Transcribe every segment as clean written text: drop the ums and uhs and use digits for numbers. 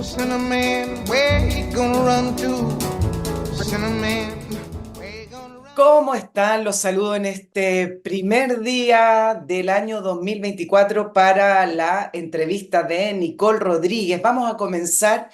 Cinnamon, where you gonna run to? Cinnamon, where you gonna run? ¿Cómo están? Los saludo en este primer día del año 2024 para la entrevista de Nicole Rodríguez. Vamos a comenzar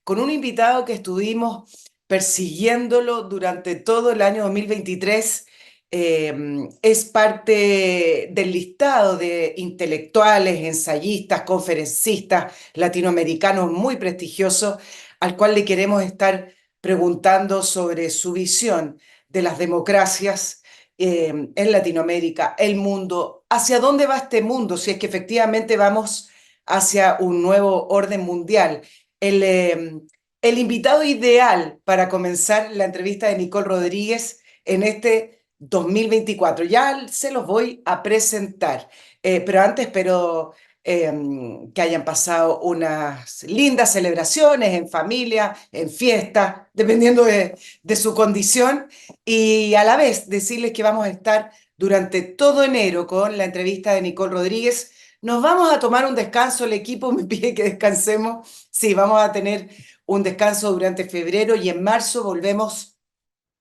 con un invitado que estuvimos persiguiéndolo durante todo el año 2023. Es parte del listado de intelectuales, ensayistas, conferencistas latinoamericanos muy prestigiosos, al cual le queremos estar preguntando sobre su visión de las democracias en Latinoamérica, el mundo, hacia dónde va este mundo, si es que efectivamente vamos hacia un nuevo orden mundial. El, eh, el invitado ideal para comenzar la entrevista de Nicole Rodríguez en este 2024. Ya se los voy a presentar, pero antes espero que hayan pasado unas lindas celebraciones en familia, en fiesta, dependiendo de su condición, y a la vez decirles que vamos a estar durante todo enero con la entrevista de Nicole Rodríguez. Nos vamos a tomar un descanso, el equipo me pide que descansemos. Sí, vamos a tener un descanso durante febrero y en marzo volvemos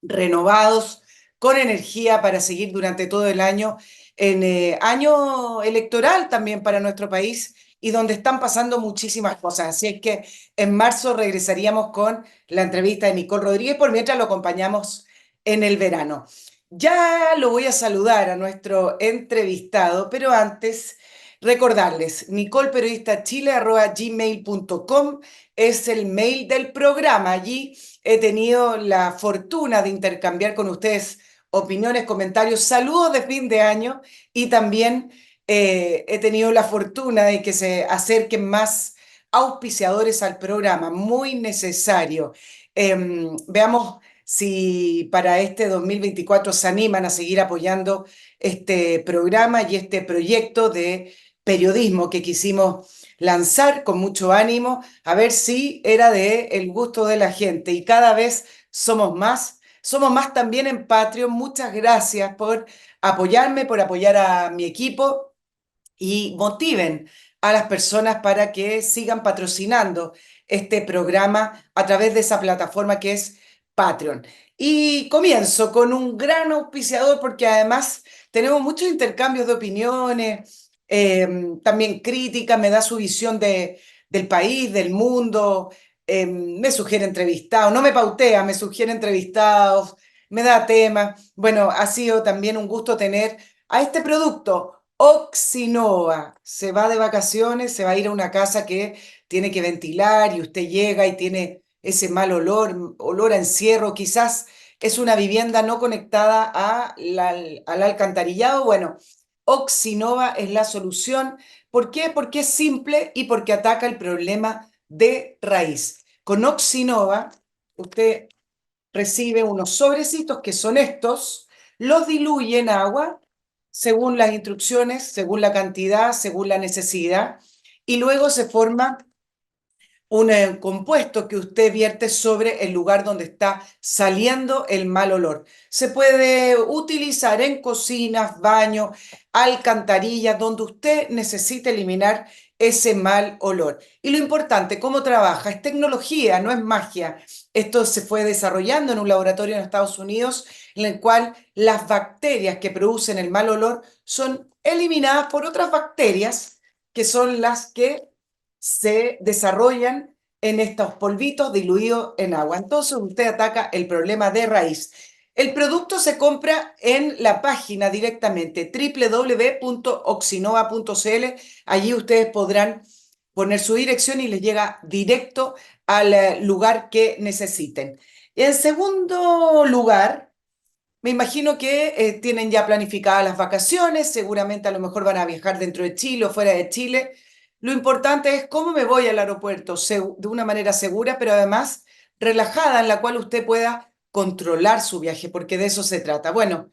renovados, con energía para seguir durante todo el año, en año electoral también para nuestro país y donde están pasando muchísimas cosas. Así es que en marzo regresaríamos con la entrevista de Nicole Rodríguez, por mientras lo acompañamos en el verano. Ya lo voy a saludar a nuestro entrevistado, pero antes recordarles, nicolperiodistachile@gmail.com es el mail del programa. Allí he tenido la fortuna de intercambiar con ustedes opiniones, comentarios, saludos de fin de año y también he tenido la fortuna de que se acerquen más auspiciadores al programa, muy necesario. Veamos si para este 2024 se animan a seguir apoyando este programa y este proyecto de periodismo que quisimos lanzar con mucho ánimo, a ver si era de el gusto de la gente. Y cada vez somos más también en Patreon. Muchas gracias por apoyarme, por apoyar a mi equipo y motiven a las personas para que sigan patrocinando este programa a través de esa plataforma que es Patreon. Y comienzo con un gran auspiciador porque además tenemos muchos intercambios de opiniones, también crítica, me da su visión del país, del mundo, me sugiere entrevistados, no me pautea, me sugiere entrevistados, me da temas. Bueno, ha sido también un gusto tener a este producto. Oxinova se va de vacaciones, se va a ir a una casa que tiene que ventilar y usted llega y tiene ese mal olor, olor a encierro, quizás es una vivienda no conectada al alcantarillado. Bueno, Oxinova es la solución. ¿Por qué? Porque es simple y porque ataca el problema de raíz. Con Oxinova, usted recibe unos sobrecitos que son estos, los diluye en agua según las instrucciones, según la cantidad, según la necesidad, y luego se forma un compuesto que usted vierte sobre el lugar donde está saliendo el mal olor. Se puede utilizar en cocinas, baños, alcantarillas, donde usted necesite eliminar ese mal olor. Y lo importante, ¿cómo trabaja? Es tecnología, no es magia. Esto se fue desarrollando en un laboratorio en Estados Unidos, en el cual las bacterias que producen el mal olor son eliminadas por otras bacterias que son las que se desarrollan en estos polvitos diluidos en agua. Entonces usted ataca el problema de raíz. El producto se compra en la página directamente www.oxinova.cl. Allí ustedes podrán poner su dirección y les llega directo al lugar que necesiten. En segundo lugar, me imagino que tienen ya planificadas las vacaciones, seguramente a lo mejor van a viajar dentro de Chile o fuera de Chile. Lo importante es cómo me voy al aeropuerto de una manera segura, pero además relajada, en la cual usted pueda controlar su viaje, porque de eso se trata. Bueno,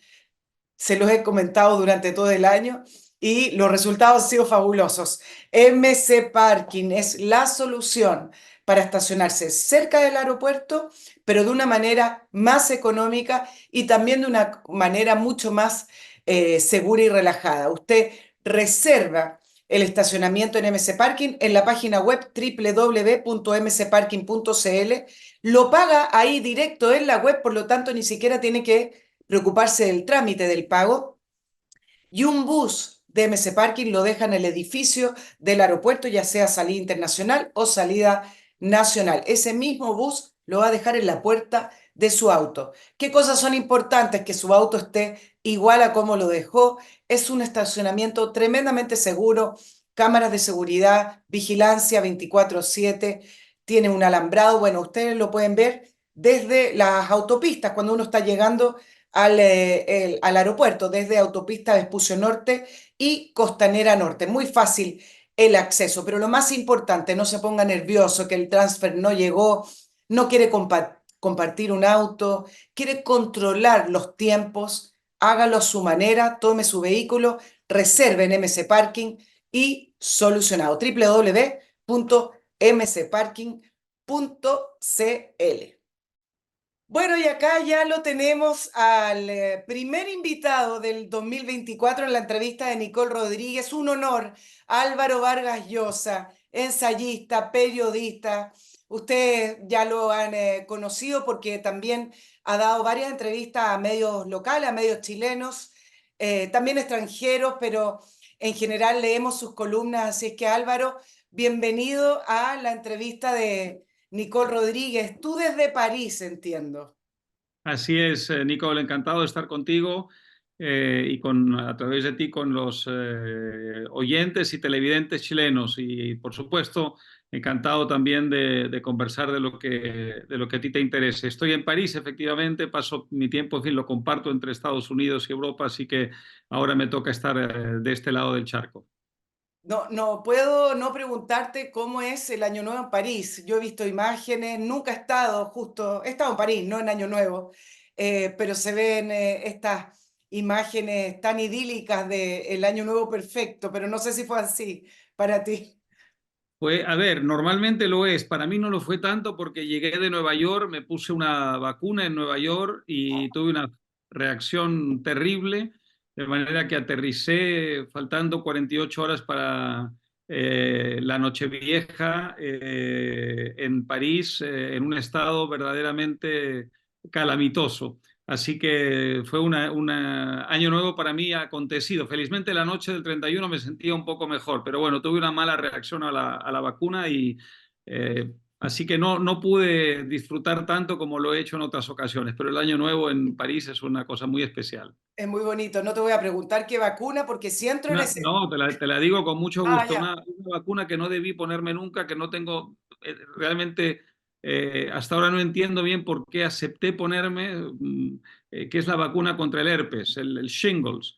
se los he comentado durante todo el año y los resultados han sido fabulosos. MC Parking es la solución para estacionarse cerca del aeropuerto, pero de una manera más económica y también de una manera mucho más segura y relajada. Usted reserva el estacionamiento en MC Parking en la página web www.mcparking.cl. Lo paga ahí directo en la web, por lo tanto ni siquiera tiene que preocuparse del trámite del pago. Y un bus de MC Parking lo deja en el edificio del aeropuerto, ya sea salida internacional o salida nacional. Ese mismo bus lo va a dejar en la puerta de su auto. ¿Qué cosas son importantes? Que su auto esté igual a como lo dejó. Es un estacionamiento tremendamente seguro, cámaras de seguridad, vigilancia 24/7, tiene un alambrado. Bueno, ustedes lo pueden ver desde las autopistas cuando uno está llegando al aeropuerto, desde autopista Vespucio Norte y Costanera Norte. Muy fácil el acceso, pero lo más importante, no se ponga nervioso que el transfer no llegó, no quiere compartir un auto, quiere controlar los tiempos, hágalo a su manera, tome su vehículo, reserve en MC Parking y solucionado. www.mcparking.cl. Bueno, y acá ya lo tenemos al primer invitado del 2024 en la entrevista de Nicole Rodríguez. Un honor, Álvaro Vargas Llosa, ensayista, periodista. Ustedes ya lo han conocido porque también ha dado varias entrevistas a medios locales, a medios chilenos, también extranjeros, pero en general leemos sus columnas. Así es que Álvaro, bienvenido a la entrevista de Nicole Rodríguez, tú desde París, entiendo. Así es, Nicole, encantado de estar contigo y a través de ti con los oyentes y televidentes chilenos. Y por supuesto, encantado también de conversar de lo que a ti te interese. Estoy en París, efectivamente, paso mi tiempo, en fin, lo comparto entre Estados Unidos y Europa, así que ahora me toca estar de este lado del charco. No, no puedo no preguntarte cómo es el Año Nuevo en París. Yo he visto imágenes, nunca he estado justo, he estado en París, no en Año Nuevo, pero se ven estas imágenes tan idílicas del Año Nuevo perfecto, pero no sé si fue así para ti. Pues, a ver, normalmente lo es. Para mí no lo fue tanto porque llegué de Nueva York, me puse una vacuna en Nueva York y tuve una reacción terrible, de manera que aterricé faltando 48 horas para la Nochevieja en París, en un estado verdaderamente calamitoso. Así que fue un año nuevo para mí acontecido. Felizmente la noche del 31 me sentía un poco mejor, pero bueno, tuve una mala reacción a la vacuna y así que no pude disfrutar tanto como lo he hecho en otras ocasiones, pero el año nuevo en París es una cosa muy especial. Es muy bonito, no te voy a preguntar qué vacuna, porque si entro en ese... No, te la digo con mucho Ah, gusto. ya. Una vacuna que no debí ponerme nunca, que no tengo, realmente hasta ahora no entiendo bien por qué acepté ponerme, que es la vacuna contra el herpes, el shingles.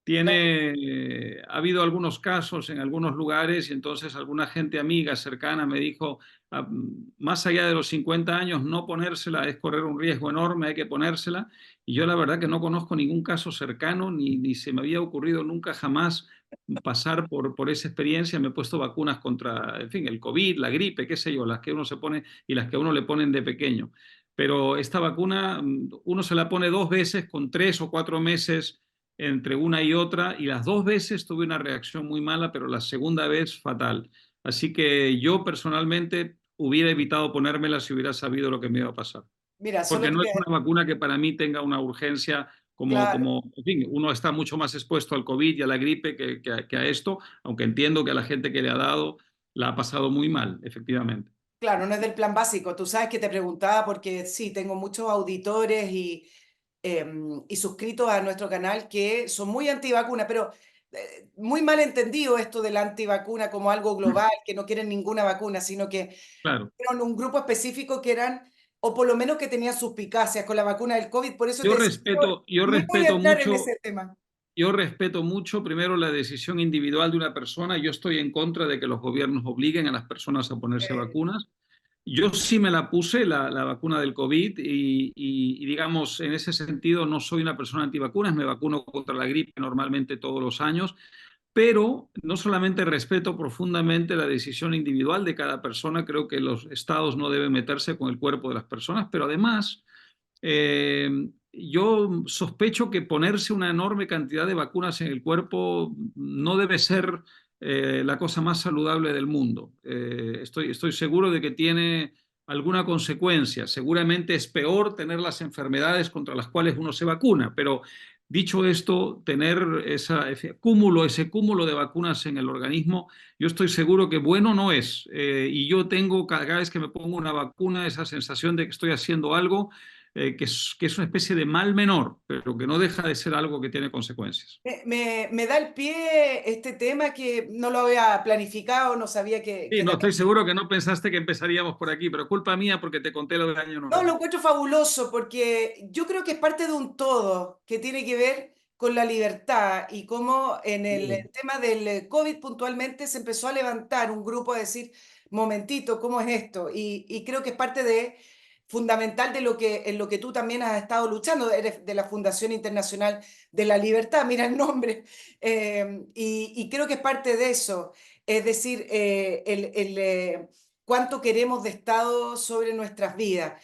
Ha habido algunos casos en algunos lugares y entonces alguna gente amiga cercana me dijo, "Ah, más allá de los 50 años, no ponérsela es correr un riesgo enorme, hay que ponérsela". Y yo la verdad que no conozco ningún caso cercano, ni se me había ocurrido nunca jamás pasar por esa experiencia. Me he puesto vacunas contra, en fin, el COVID, la gripe, qué sé yo, las que uno se pone y las que a uno le ponen de pequeño. Pero esta vacuna, uno se la pone dos veces con 3 o 4 meses entre una y otra, y las dos veces tuve una reacción muy mala, pero la segunda vez fatal. Así que yo personalmente hubiera evitado ponérmela si hubiera sabido lo que me iba a pasar, Mira, solo porque te no voy es a... una vacuna que para mí tenga una urgencia Claro. en fin, uno está mucho más expuesto al COVID y a la gripe que a esto, aunque entiendo que a la gente que le ha dado la ha pasado muy mal, efectivamente. Claro, no es del plan básico. Tú sabes que te preguntaba porque sí, tengo muchos auditores y suscritos a nuestro canal que son muy antivacunas, pero muy mal entendido esto de la antivacuna como algo global, que no quieren ninguna vacuna, sino que Claro, eran un grupo específico que eran, o por lo menos que tenían suspicacias con la vacuna del COVID. Por eso te decía, yo no voy a respeto entrar en mucho. ese tema. Yo respeto mucho, primero, la decisión individual de una persona. Yo estoy en contra de que los gobiernos obliguen a las personas a ponerse vacunas. Yo sí me la puse, la vacuna del COVID, y, digamos, en ese sentido no soy una persona antivacunas, me vacuno contra la gripe normalmente todos los años, pero no solamente respeto profundamente la decisión individual de cada persona, creo que los estados no deben meterse con el cuerpo de las personas, pero además eh, yo sospecho que ponerse una enorme cantidad de vacunas en el cuerpo no debe ser la cosa más saludable del mundo. Estoy seguro de que tiene alguna consecuencia. Seguramente es peor tener las enfermedades contra las cuales uno se vacuna, pero dicho esto, tener ese cúmulo de vacunas en el organismo, yo estoy seguro que bueno no es. Y yo tengo cada vez que me pongo una vacuna esa sensación de que estoy haciendo algo que es una especie de mal menor, pero que no deja de ser algo que tiene consecuencias. Me da el pie este tema que no lo había planificado, no sabía Sí, que no, también. estoy seguro que no pensaste que empezaríamos por aquí, pero culpa mía porque te conté lo del año No, lo nuevo. encuentro fabuloso porque yo creo que es parte de un todo que tiene que ver con la libertad y cómo en el Sí. tema del COVID puntualmente se empezó a levantar un grupo a decir, momentito, ¿cómo es esto? Y creo que es parte de fundamental de lo que, en lo que tú también has estado luchando, eres de la Fundación Internacional de la Libertad, mira el nombre, y creo que es parte de eso, es decir, cuánto queremos de Estado sobre nuestras vidas.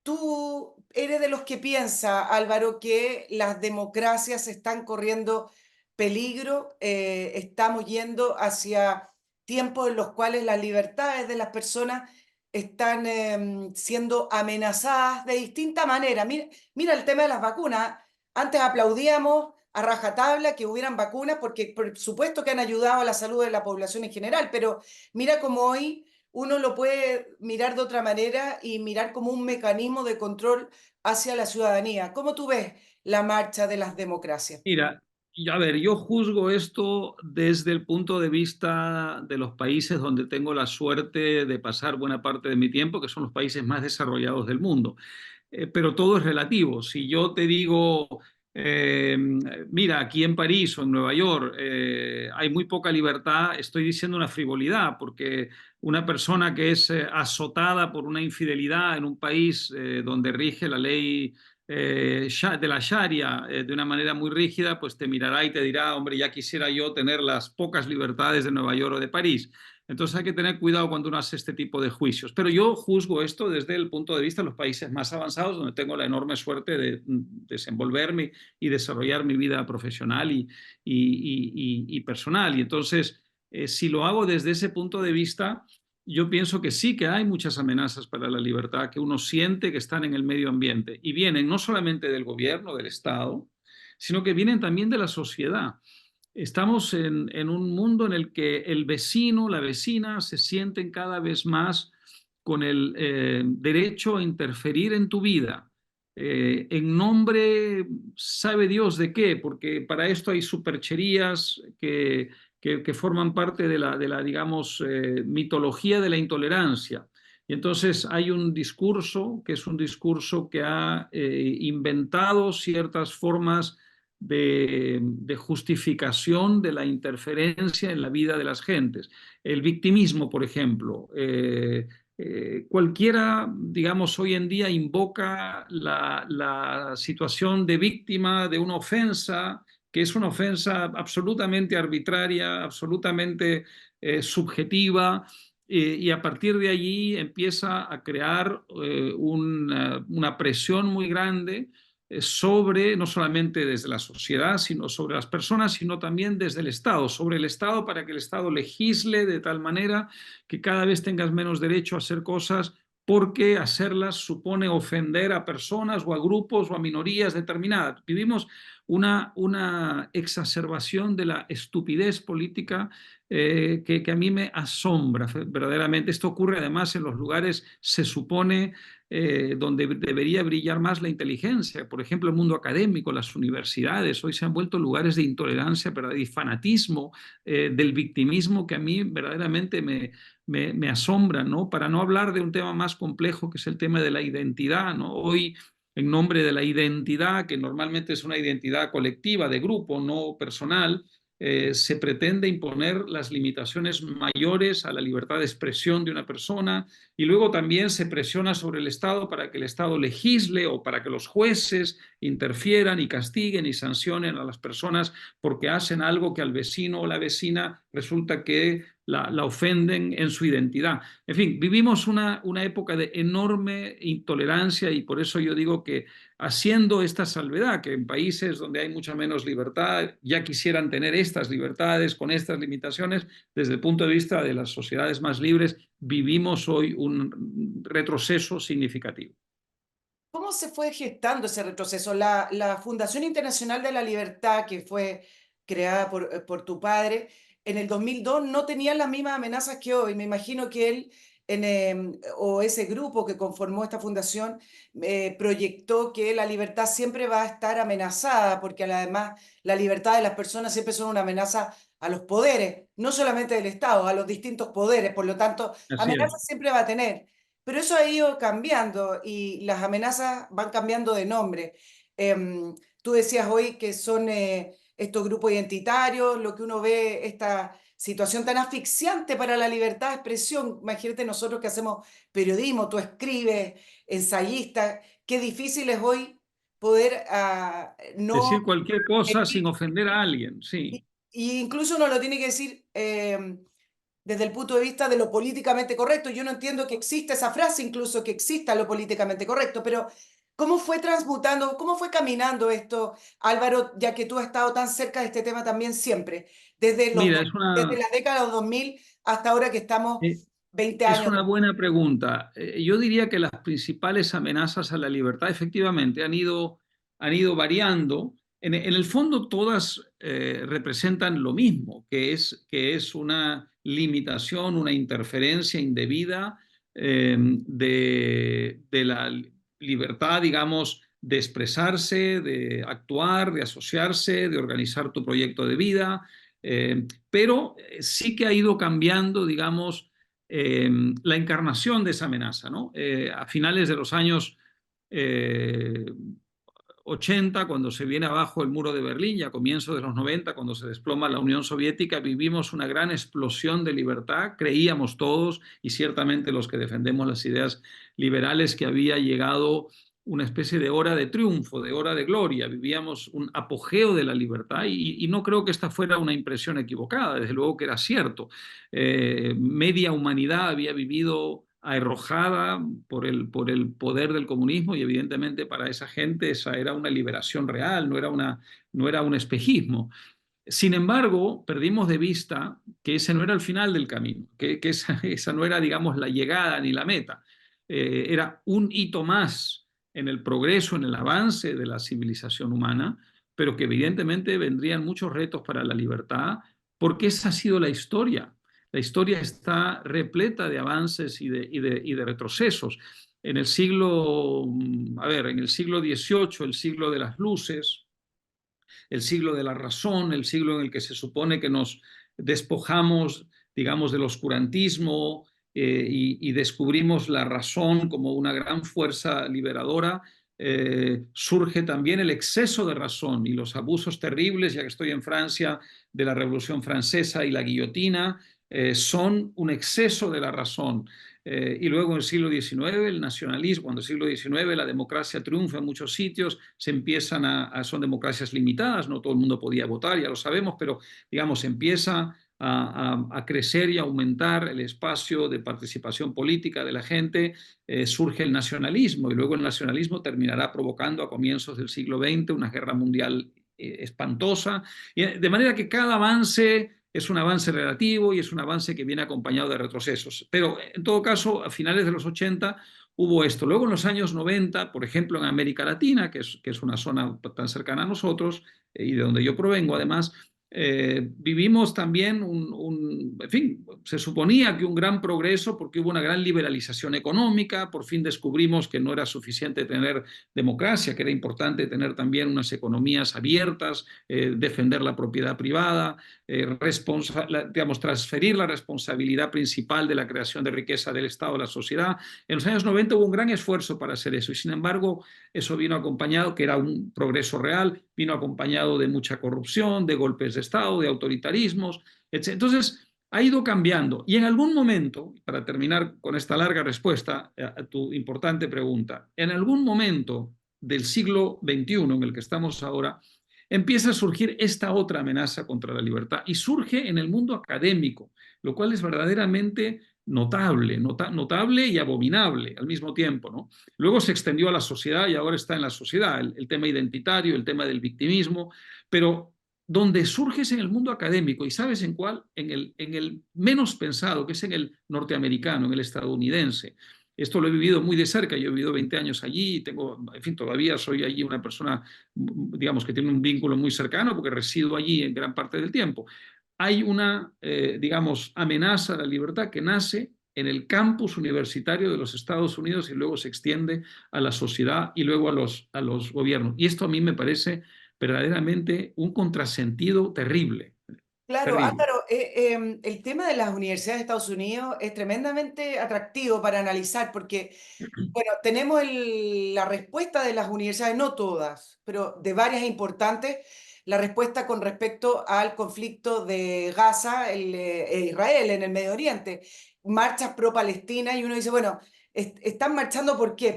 ¿Tú eres de los que piensa, Álvaro, que las democracias están corriendo peligro? Estamos yendo hacia tiempos en los cuales las libertades de las personas están siendo amenazadas de distinta manera. Mira, mira el tema de las vacunas. Antes aplaudíamos a rajatabla que hubieran vacunas porque por supuesto que han ayudado a la salud de la población en general, pero mira cómo hoy uno lo puede mirar de otra manera y mirar como un mecanismo de control hacia la ciudadanía. ¿Cómo tú ves la marcha de las democracias? Mira, y a ver, yo juzgo esto desde el punto de vista de los países donde tengo la suerte de pasar buena parte de mi tiempo, que son los países más desarrollados del mundo. Pero todo es relativo. Si yo te digo, eh, mira, aquí en París o en Nueva York hay muy poca libertad, estoy diciendo una frivolidad, porque una persona que es azotada por una infidelidad en un país donde rige la ley de la Sharia de una manera muy rígida, pues te mirará y te dirá, hombre, ya quisiera yo tener las pocas libertades de Nueva York o de París. Entonces hay que tener cuidado cuando uno hace este tipo de juicios. Pero yo juzgo esto desde el punto de vista de los países más avanzados, donde tengo la enorme suerte de desenvolverme y desarrollar mi vida profesional y personal. Y entonces, si lo hago desde ese punto de vista, yo pienso que sí que hay muchas amenazas para la libertad que uno siente que están en el medio ambiente y vienen no solamente del gobierno, del Estado, sino que vienen también de la sociedad. Estamos en un mundo en el que el vecino, la vecina se sienten cada vez más con el derecho a interferir en tu vida. En nombre, sabe Dios de qué, porque para esto hay supercherías que forman parte de la digamos, mitología de la intolerancia. Y entonces hay un discurso que es un discurso que ha inventado ciertas formas de justificación de la interferencia en la vida de las gentes. El victimismo, por ejemplo. Cualquiera, digamos, hoy en día invoca la situación de víctima de una ofensa, que es una ofensa absolutamente arbitraria, absolutamente subjetiva, y a partir de allí empieza a crear una presión muy grande sobre, no solamente desde la sociedad, sino sobre las personas, sino también desde el Estado, sobre el Estado para que el Estado legisle de tal manera que cada vez tengas menos derecho a hacer cosas porque hacerlas supone ofender a personas o a grupos o a minorías determinadas. Vivimos una exacerbación de la estupidez política que a mí me asombra verdaderamente. Esto ocurre además en los lugares, se supone, donde debería brillar más la inteligencia. Por ejemplo, el mundo académico, las universidades, hoy se han vuelto lugares de intolerancia y fanatismo, del victimismo que a mí verdaderamente me asombra, ¿no? Para no hablar de un tema más complejo que es el tema de la identidad, ¿no? Hoy, en nombre de la identidad, que normalmente es una identidad colectiva, de grupo, no personal, se pretende imponer las limitaciones mayores a la libertad de expresión de una persona y luego también se presiona sobre el Estado para que el Estado legisle o para que los jueces interfieran y castiguen y sancionen a las personas porque hacen algo que al vecino o la vecina resulta que la ofenden en su identidad. En fin, vivimos una época de enorme intolerancia y por eso yo digo que haciendo esta salvedad, que en países donde hay mucha menos libertad ya quisieran tener estas libertades con estas limitaciones, desde el punto de vista de las sociedades más libres, vivimos hoy un retroceso significativo. ¿Cómo se fue gestando ese retroceso? La Fundación Internacional de la Libertad, que fue creada por tu padre, en el 2002 no tenía las mismas amenazas que hoy. Me imagino que él o ese grupo que conformó esta fundación proyectó que la libertad siempre va a estar amenazada, porque además la libertad de las personas siempre son una amenaza a los poderes, no solamente del Estado, a los distintos poderes. Por lo tanto, Así es. amenazas siempre va a tener. Pero eso ha ido cambiando y las amenazas van cambiando de nombre. Tú decías hoy que son estos grupos identitarios, lo que uno ve, esta situación tan asfixiante para la libertad de expresión. Imagínate nosotros que hacemos periodismo, tú escribes, ensayista, qué difícil es hoy poder no... Decir cualquier cosa sin ofender a alguien, sí. Y incluso uno lo tiene que decir desde el punto de vista de lo políticamente correcto. Yo no entiendo que exista esa frase, incluso que exista lo políticamente correcto, pero ¿cómo fue transmutando, cómo fue caminando esto, Álvaro, ya que tú has estado tan cerca de este tema también siempre, Mira, desde la década de los 2000 hasta ahora que estamos eh, 20 es años una después? buena pregunta. Yo diría que las principales amenazas a la libertad efectivamente han ido variando. En el fondo todas representan lo mismo, que es una limitación, una interferencia indebida de la libertad, digamos, de expresarse, de actuar, de asociarse, de organizar tu proyecto de vida, pero sí que ha ido cambiando, digamos, la encarnación de esa amenaza, ¿no? A finales de los años eh, 80, cuando se viene abajo el muro de Berlín, y a comienzos de los 90, cuando se desploma la Unión Soviética, vivimos una gran explosión de libertad. Creíamos todos, y ciertamente los que defendemos las ideas liberales, que había llegado una especie de hora de triunfo, de hora de gloria. Vivíamos un apogeo de la libertad y no creo que esta fuera una impresión equivocada, desde luego que era cierto. Media humanidad había vivido arrojada por el poder del comunismo y evidentemente para esa gente esa era una liberación real, no era un espejismo. Sin embargo, perdimos de vista que ese no era el final del camino, que esa no era, digamos, la llegada ni la meta. Era un hito más en el progreso, en el avance de la civilización humana, pero que evidentemente vendrían muchos retos para la libertad, porque esa ha sido la historia. La historia está repleta de avances y de retrocesos. En el siglo, a ver, en el siglo XVIII, el siglo de las luces, el siglo de la razón, el siglo en el que se supone que nos despojamos, digamos, del oscurantismo y descubrimos la razón como una gran fuerza liberadora. Surge también el exceso de razón y los abusos terribles, ya que estoy en Francia, de la Revolución Francesa y la guillotina, son un exceso de la razón. Y luego en el siglo XIX, el nacionalismo, cuando en el siglo XIX la democracia triunfa en muchos sitios, se empiezan son democracias limitadas, no todo el mundo podía votar, ya lo sabemos, pero digamos, empieza a crecer y a aumentar el espacio de participación política de la gente, surge el nacionalismo y luego el nacionalismo terminará provocando a comienzos del siglo XX una guerra mundial espantosa, y de manera que cada avance es un avance relativo y es un avance que viene acompañado de retrocesos. Pero en todo caso, a finales de los 80 hubo esto. Luego en los años 90, por ejemplo, en América Latina, que es una zona tan cercana a nosotros y de donde yo provengo además, vivimos también en fin, se suponía que un gran progreso porque hubo una gran liberalización económica, por fin descubrimos que no era suficiente tener democracia, que era importante tener también unas economías abiertas, defender la propiedad privada, digamos, transferir la responsabilidad principal de la creación de riqueza del Estado a la sociedad. En los años 90 hubo un gran esfuerzo para hacer eso y sin embargo eso vino acompañado, que era un progreso real, vino acompañado de mucha corrupción, de golpes de Estado, de autoritarismos, etc. Entonces ha ido cambiando y en algún momento, para terminar con esta larga respuesta a tu importante pregunta, en algún momento del siglo XXI en el que estamos ahora, empieza a surgir esta otra amenaza contra la libertad y surge en el mundo académico, lo cual es verdaderamente notable y abominable al mismo tiempo, ¿no? Luego se extendió a la sociedad y ahora está en la sociedad, el tema identitario, el tema del victimismo, pero donde surge es en el mundo académico. ¿Y sabes en cuál? En el menos pensado, que es en el norteamericano, en el estadounidense. Esto lo he vivido muy de cerca, yo he vivido 20 años allí y tengo, en fin, todavía soy allí una persona, digamos, que tiene un vínculo muy cercano porque resido allí en gran parte del tiempo. Hay una, digamos, amenaza a la libertad que nace en el campus universitario de los Estados Unidos y luego se extiende a la sociedad y luego a los gobiernos. Y esto a mí me parece verdaderamente un contrasentido terrible, Claro, terrible. Álvaro, el tema de las universidades de Estados Unidos es tremendamente atractivo para analizar porque, bueno, tenemos la respuesta de las universidades, no todas, pero de varias importantes, la respuesta con respecto al conflicto de Gaza e Israel en el Medio Oriente, marchas pro-Palestina y uno dice, bueno, ¿están marchando por qué?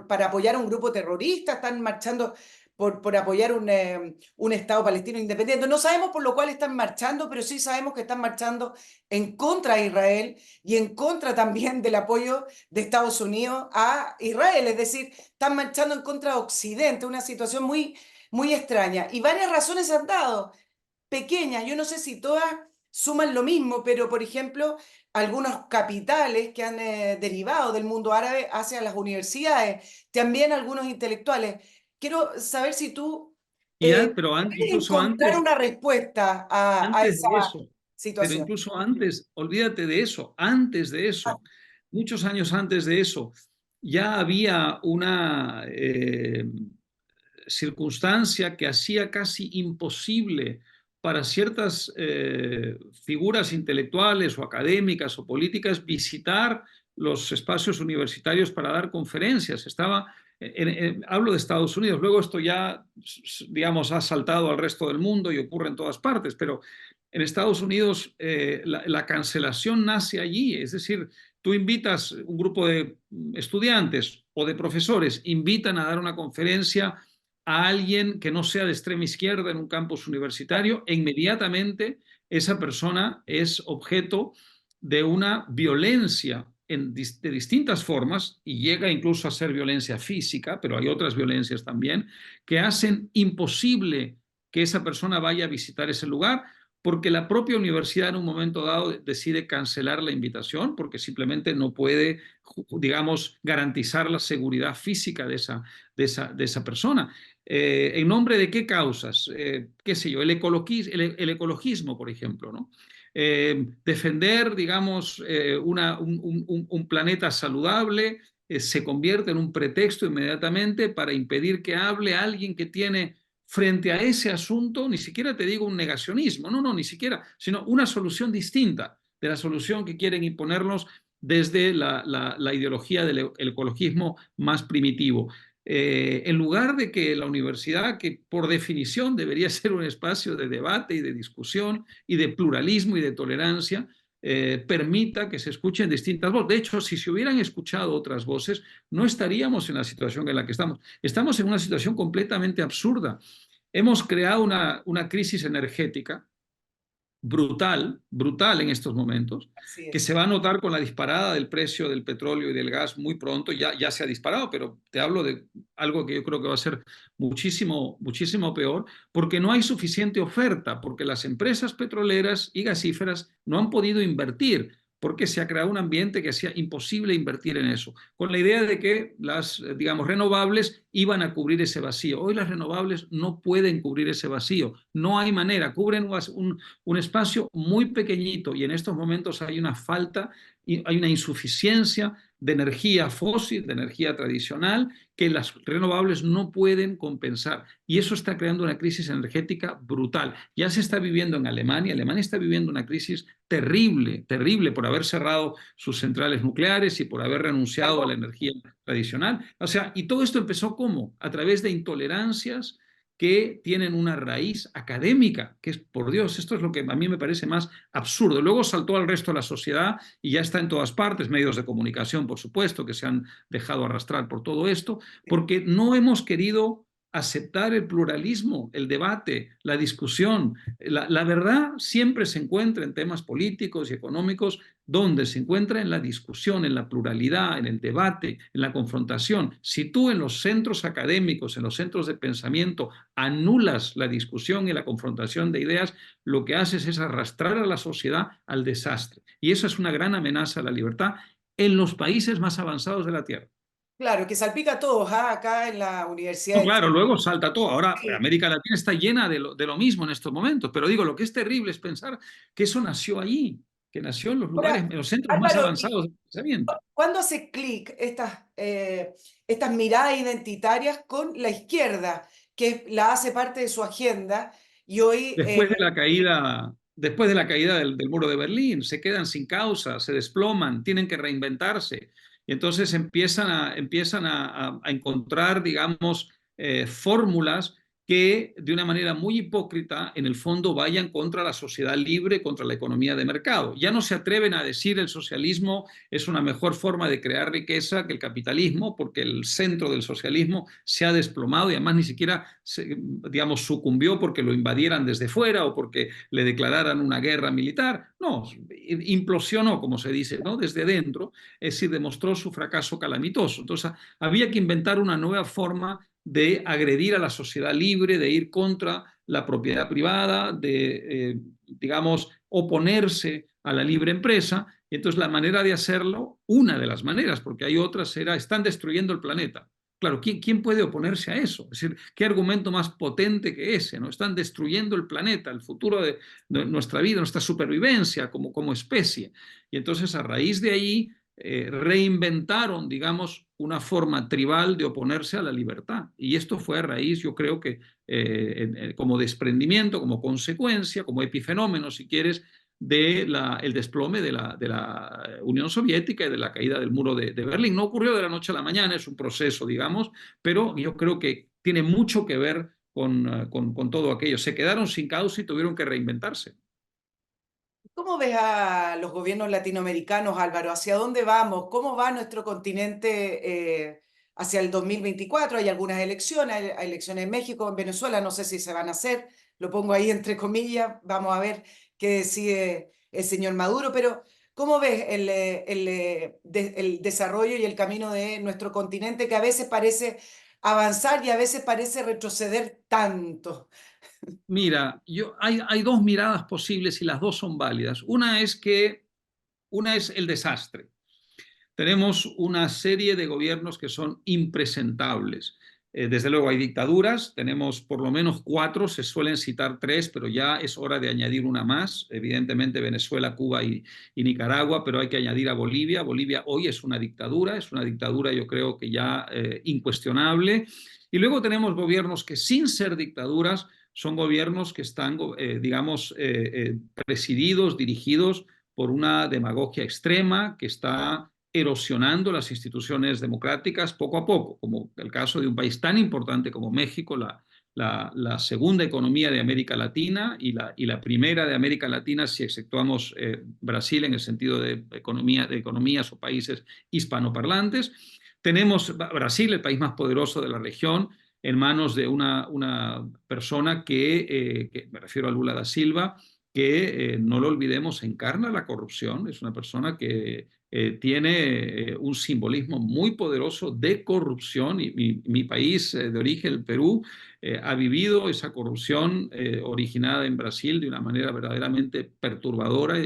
¿Para apoyar a un grupo terrorista? ¿Están marchando por apoyar un Estado palestino independiente? No sabemos por lo cual están marchando, pero sí sabemos que están marchando en contra de Israel y en contra también del apoyo de Estados Unidos a Israel, es decir, están marchando en contra de Occidente, una situación muy, muy extraña. Y varias razones se han dado, pequeñas, yo no sé si todas suman lo mismo, pero por ejemplo, algunos capitales que han derivado del mundo árabe hacia las universidades, también algunos intelectuales. Quiero saber si tú Pero puedes incluso encontrar una respuesta a antes esa de eso, pero situación. incluso antes, olvídate de eso, antes de Ah, eso, muchos años antes de eso, ya había una circunstancia que hacía casi imposible para ciertas figuras intelectuales o académicas o políticas visitar los espacios universitarios para dar conferencias. Hablo de Estados Unidos, luego esto ya, digamos, ha saltado al resto del mundo y ocurre en todas partes, pero en Estados Unidos la cancelación nace allí, es decir, tú invitas un grupo de estudiantes o de profesores, invitan a dar una conferencia a alguien que no sea de extrema izquierda en un campus universitario e inmediatamente esa persona es objeto de una violencia de distintas formas y llega incluso a ser violencia física, pero hay otras violencias también que hacen imposible que esa persona vaya a visitar ese lugar porque la propia universidad en un momento dado decide cancelar la invitación porque simplemente no puede, digamos, garantizar la seguridad física de esa persona. ¿En nombre de qué causas? ¿Qué sé yo? El ecologismo, por ejemplo, ¿no? Defender, digamos, un planeta saludable se convierte en un pretexto inmediatamente para impedir que hable alguien que tiene frente a ese asunto, ni siquiera te digo un negacionismo, no, ni siquiera, sino una solución distinta de la solución que quieren imponernos desde la ideología del ecologismo más primitivo. En lugar de que la universidad, que por definición debería ser un espacio de debate y de discusión y de pluralismo y de tolerancia, permita que se escuchen distintas voces. De hecho, si se hubieran escuchado otras voces, no estaríamos en la situación en la que estamos. Estamos en una situación completamente absurda. Hemos creado una crisis energética brutal en estos momentos, así que es. se va a notar con la disparada del precio del petróleo y del gas muy pronto, ya se ha disparado, pero te hablo de algo que yo creo que va a ser muchísimo peor, porque no hay suficiente oferta, porque las empresas petroleras y gasíferas no han podido invertir, porque se ha creado un ambiente que hacía imposible invertir en eso, con la idea de que las, digamos, renovables iban a cubrir ese vacío. Hoy las renovables no pueden cubrir ese vacío, no hay manera, cubren un espacio muy pequeñito y en estos momentos hay una falta, hay una insuficiencia de energía fósil, de energía tradicional, que las renovables no pueden compensar. Y eso está creando una crisis energética brutal. Ya se está viviendo en Alemania. Alemania está viviendo una crisis terrible por haber cerrado sus centrales nucleares y por haber renunciado a la energía tradicional. O sea, y todo esto empezó ¿cómo? A través de intolerancias que tienen una raíz académica, que es, por Dios, esto es lo que a mí me parece más absurdo. Luego saltó al resto de la sociedad y ya está en todas partes, medios de comunicación, por supuesto, que se han dejado arrastrar por todo esto, porque no hemos querido aceptar el pluralismo, el debate, la discusión. La verdad siempre se encuentra en temas políticos y económicos, donde se encuentra en la discusión, en la pluralidad, en el debate, en la confrontación. Si tú en los centros académicos, en los centros de pensamiento, anulas la discusión y la confrontación de ideas, lo que haces es arrastrar a la sociedad al desastre. Y eso es una gran amenaza a la libertad en los países más avanzados de la Tierra. Claro, que salpica a todos, ¿ah? Acá en la Universidad No, de claro, Chile. luego salta todo. Ahora, Sí. América Latina está llena de lo mismo en estos momentos, pero digo, lo que es terrible es pensar que eso nació allí, que nació en los lugares, Ahora, en los centros más Álvaro, ¿y avanzados del pensamiento. cuándo hace clic estas miradas identitarias con la izquierda, que la hace parte de su agenda y hoy, Después de la caída del muro de Berlín, se quedan sin causa, se desploman, tienen que reinventarse. Y entonces empiezan a encontrar, digamos, fórmulas que de una manera muy hipócrita, en el fondo, vayan contra la sociedad libre, contra la economía de mercado? Ya no se atreven a decir el socialismo es una mejor forma de crear riqueza que el capitalismo, porque el centro del socialismo se ha desplomado y además ni siquiera, digamos, sucumbió porque lo invadieran desde fuera o porque le declararan una guerra militar. No, implosionó, como se dice, ¿no? Desde dentro, es decir, demostró su fracaso calamitoso. Entonces, había que inventar una nueva forma de agredir a la sociedad libre, de ir contra la propiedad privada, de, digamos, oponerse a la libre empresa. Y entonces la manera de hacerlo, una de las maneras, porque hay otras, era, están destruyendo el planeta. Claro, ¿quién puede oponerse a eso? Es decir, ¿qué argumento más potente que ese? ¿No? Están destruyendo el planeta, el futuro de nuestra vida, nuestra supervivencia como especie. Y entonces, a raíz de ahí, reinventaron, digamos, una forma tribal de oponerse a la libertad. Y esto fue a raíz, yo creo que como desprendimiento, como consecuencia, como epifenómeno, si quieres, el desplome de la Unión Soviética y de la caída del muro de Berlín. No ocurrió de la noche a la mañana, es un proceso, digamos, pero yo creo que tiene mucho que ver con todo aquello. Se quedaron sin causa y tuvieron que reinventarse. ¿cómo ves a los gobiernos latinoamericanos, Álvaro? ¿Hacia dónde vamos? ¿Cómo va nuestro continente hacia el 2024? Hay algunas elecciones, hay elecciones en México, en Venezuela, no sé si se van a hacer, lo pongo ahí entre comillas, vamos a ver qué decide el señor Maduro, pero ¿cómo ves el desarrollo y el camino de nuestro continente que a veces parece avanzar y a veces parece retroceder tanto? Mira, hay dos miradas posibles y las dos son válidas. Una es el desastre. Tenemos una serie de gobiernos que son impresentables. Desde luego hay dictaduras, tenemos por lo menos 4, se suelen citar 3, pero ya es hora de añadir una más. Evidentemente Venezuela, Cuba y Nicaragua, pero hay que añadir a Bolivia. Bolivia hoy es una dictadura yo creo que ya incuestionable. Y luego tenemos gobiernos que sin ser dictaduras son gobiernos que están, digamos, presididos, dirigidos por una demagogia extrema que está erosionando las instituciones democráticas poco a poco, como el caso de un país tan importante como México, la segunda economía de América Latina y la primera de América Latina si exceptuamos Brasil en el sentido de economías o países hispanoparlantes. Tenemos Brasil, el país más poderoso de la región, en manos de una persona que me refiero a Lula da Silva, que no lo olvidemos, encarna la corrupción, es una persona que tiene un simbolismo muy poderoso de corrupción y mi país de origen, el Perú, ha vivido esa corrupción originada en Brasil de una manera verdaderamente perturbadora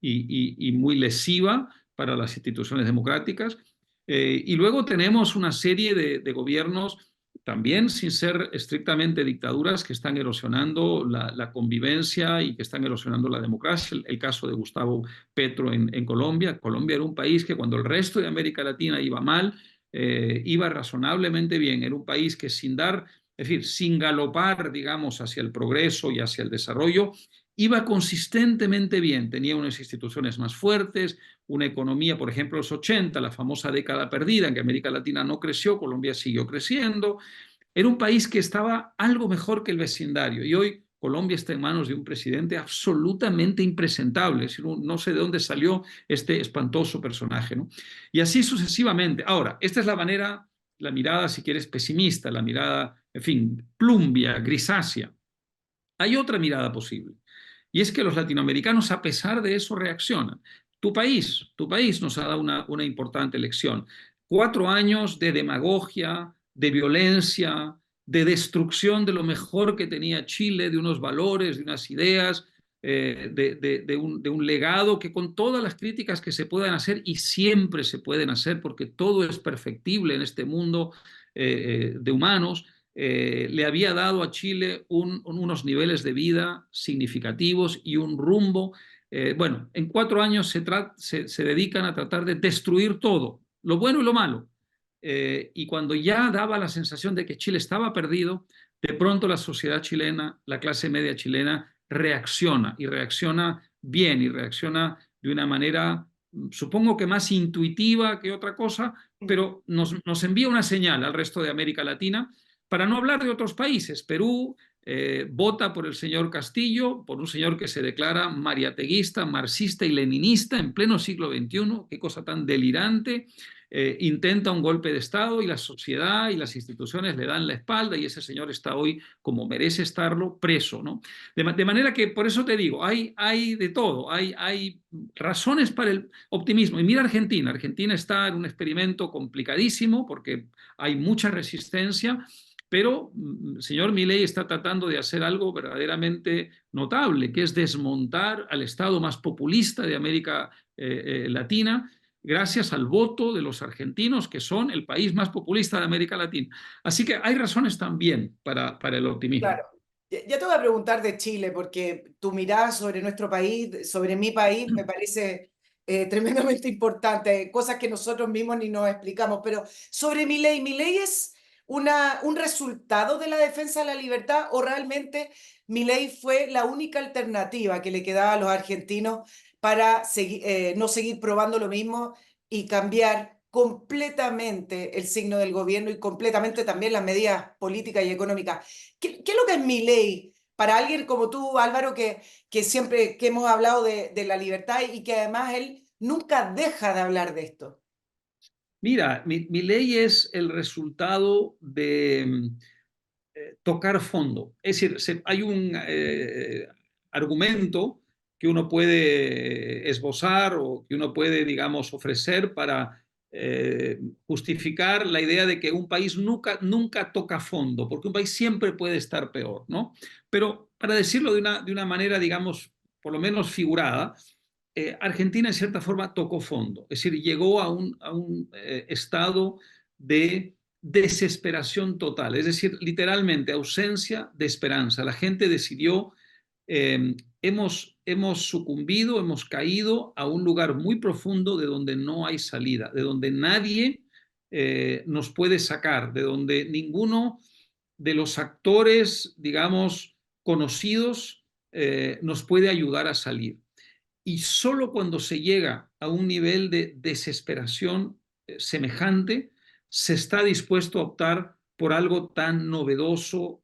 y muy lesiva para las instituciones democráticas. Y luego tenemos una serie de gobiernos también sin ser estrictamente dictaduras que están erosionando la convivencia y que están erosionando la democracia. El caso de Gustavo Petro en Colombia. Colombia era un país que cuando el resto de América Latina iba mal, iba razonablemente bien. Era un país que sin dar, es decir, sin galopar, digamos, hacia el progreso y hacia el desarrollo, iba consistentemente bien. Tenía unas instituciones más fuertes, una economía, por ejemplo, los 80, la famosa década perdida, en que América Latina no creció, Colombia siguió creciendo. Era un país que estaba algo mejor que el vecindario y hoy Colombia está en manos de un presidente absolutamente impresentable. No sé de dónde salió este espantoso personaje, ¿no? Y así sucesivamente. Ahora, esta es la mirada, si quieres, pesimista, la mirada en fin, plumbia, grisácea. Hay otra mirada posible, y es que los latinoamericanos, a pesar de eso, reaccionan. Tu país nos ha dado una importante lección. 4 años de demagogia, de violencia, de destrucción de lo mejor que tenía Chile, de unos valores, de unas ideas, de un legado que, con todas las críticas que se puedan hacer, y siempre se pueden hacer porque todo es perfectible en este mundo de humanos, le había dado a Chile unos niveles de vida significativos y un rumbo. Bueno, en 4 años se dedican a tratar de destruir todo, lo bueno y lo malo. Y cuando ya daba la sensación de que Chile estaba perdido, de pronto la sociedad chilena, la clase media chilena, reacciona, y reacciona bien, y reacciona de una manera, supongo que más intuitiva que otra cosa, pero nos envía una señal al resto de América Latina, para no hablar de otros países. Perú vota por el señor Castillo, por un señor que se declara mariateguista, marxista y leninista en pleno siglo XXI. Qué cosa tan delirante. Intenta un golpe de Estado, y la sociedad y las instituciones le dan la espalda, y ese señor está hoy, como merece estarlo, preso, ¿no? De manera que, por eso te digo, hay de todo, hay razones para el optimismo. Y mira Argentina. Argentina está en un experimento complicadísimo porque hay mucha resistencia, pero el señor Milei está tratando de hacer algo verdaderamente notable, que es desmontar al Estado más populista de América Latina, gracias al voto de los argentinos, que son el país más populista de América Latina. Así que hay razones también para el optimismo. Claro. Ya te voy a preguntar de Chile, porque tu mirada sobre nuestro país, sobre mi país, me parece tremendamente importante, cosas que nosotros mismos ni nos explicamos. Pero sobre mi ley es un resultado de la defensa de la libertad, o realmente mi ley fue la única alternativa que le quedaba a los argentinos para no seguir probando lo mismo y cambiar completamente el signo del gobierno y completamente también las medidas políticas y económicas. ¿Qué es lo que es mi ley para alguien como tú, Álvaro, que siempre que hemos hablado de la libertad, y que además él nunca deja de hablar de esto? Mira, mi ley es el resultado de tocar fondo. Es decir, hay un argumento que uno puede esbozar, o que uno puede, digamos, ofrecer para justificar la idea de que un país nunca toca fondo, porque un país siempre puede estar peor, ¿no? Pero, para decirlo de una manera, digamos, por lo menos figurada, Argentina en cierta forma tocó fondo, es decir, llegó a un estado de desesperación total, es decir, literalmente ausencia de esperanza. La gente decidió, hemos sucumbido, hemos caído a un lugar muy profundo de donde no hay salida, de donde nadie nos puede sacar, de donde ninguno de los actores, digamos, conocidos nos puede ayudar a salir. Y solo cuando se llega a un nivel de desesperación semejante, se está dispuesto a optar por algo tan novedoso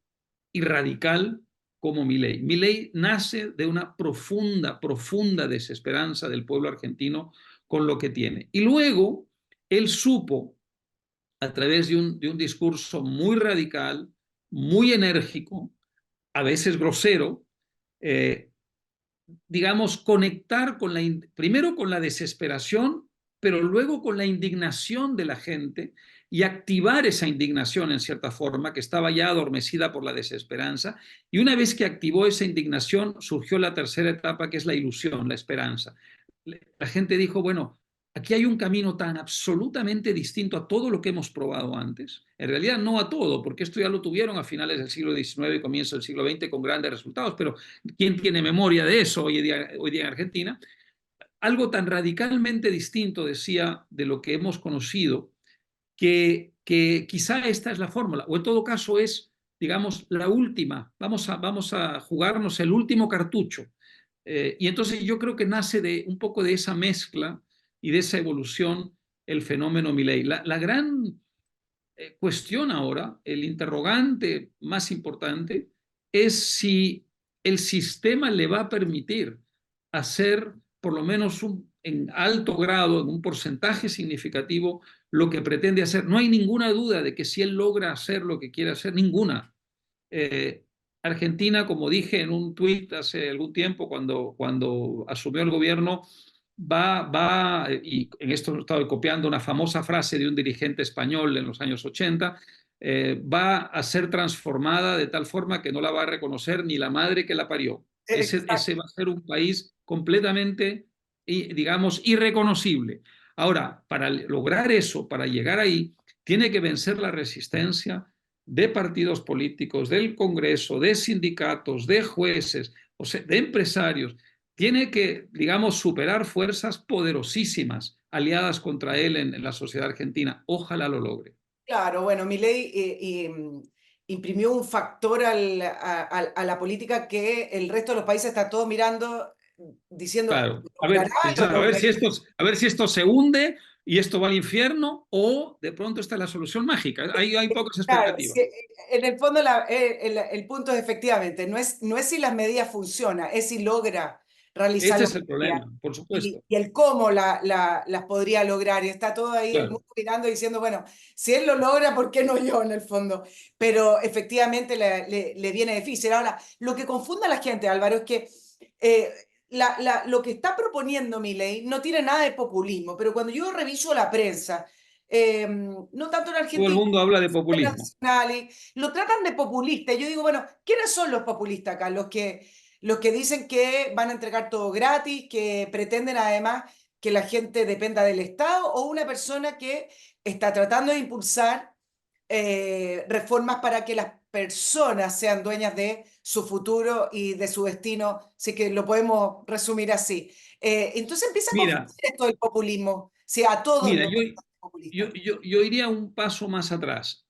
y radical como Milei. Milei nace de una profunda desesperanza del pueblo argentino con lo que tiene. Y luego él supo, a través de un discurso muy radical, muy enérgico, a veces grosero, digamos, conectar primero con la desesperación, pero luego con la indignación de la gente, y activar esa indignación en cierta forma, que estaba ya adormecida por la desesperanza. Y una vez que activó esa indignación, surgió la tercera etapa, que es la ilusión, la esperanza. La gente dijo, bueno, aquí hay un camino tan absolutamente distinto a todo lo que hemos probado antes. En realidad no a todo, porque esto ya lo tuvieron a finales del siglo XIX y comienzo del siglo XX con grandes resultados, pero ¿quién tiene memoria de eso hoy día en Argentina? Algo tan radicalmente distinto, decía, de lo que hemos conocido, que quizá esta es la fórmula, o en todo caso es, digamos, la última. Vamos a jugarnos el último cartucho. Y entonces yo creo que nace de un poco de esa mezcla y de esa evolución el fenómeno Milei. La gran cuestión ahora, el interrogante más importante, es si el sistema le va a permitir hacer por lo menos en alto grado, en un porcentaje significativo, lo que pretende hacer. No hay ninguna duda de que si él logra hacer lo que quiere hacer, ninguna. Argentina, como dije en un tuit hace algún tiempo, cuando asumió el gobierno, y en esto estaba copiando una famosa frase de un dirigente español en los años 80, va a ser transformada de tal forma que no la va a reconocer ni la madre que la parió. Ese va a ser un país completamente, digamos, irreconocible. Ahora, para lograr eso, para llegar ahí, tiene que vencer la resistencia de partidos políticos, del Congreso, de sindicatos, de jueces, o sea, de empresarios. Tiene que, digamos, superar fuerzas poderosísimas aliadas contra él en la sociedad argentina. Ojalá lo logre. Claro, bueno, Milei imprimió un factor a la política que el resto de los países está todo mirando, diciendo, Claro. ¿lo logrará? ¿Lo logrará? A ver si esto se hunde y esto va al infierno o de pronto está la solución mágica. Hay pocas Claro, expectativas. sí, en el fondo el punto es efectivamente, no es si las medidas funcionan, es si logra realizar Ese las es el medidas problema, por supuesto. y el cómo las podría lograr. Y está todo ahí el Claro. mundo mirando diciendo, bueno, si él lo logra, ¿por qué no yo en el fondo? Pero efectivamente le viene difícil. Ahora, lo que confunde a la gente, Álvaro, es que lo que está proponiendo Milei no tiene nada de populismo, pero cuando yo reviso la prensa, no tanto en Todo el Argentina, mundo habla de populismo. nacionales, lo tratan de populista. Y yo digo, bueno, ¿quiénes son los populistas acá? Los que dicen que van a entregar todo gratis, que pretenden además que la gente dependa del Estado, o una persona que está tratando de impulsar reformas para que las personas sean dueñas de su futuro y de su destino, así que lo podemos resumir así. Entonces empieza a confundir Mira, esto del populismo, si a todos mira, nos gusta el populista. yo iría un paso más atrás.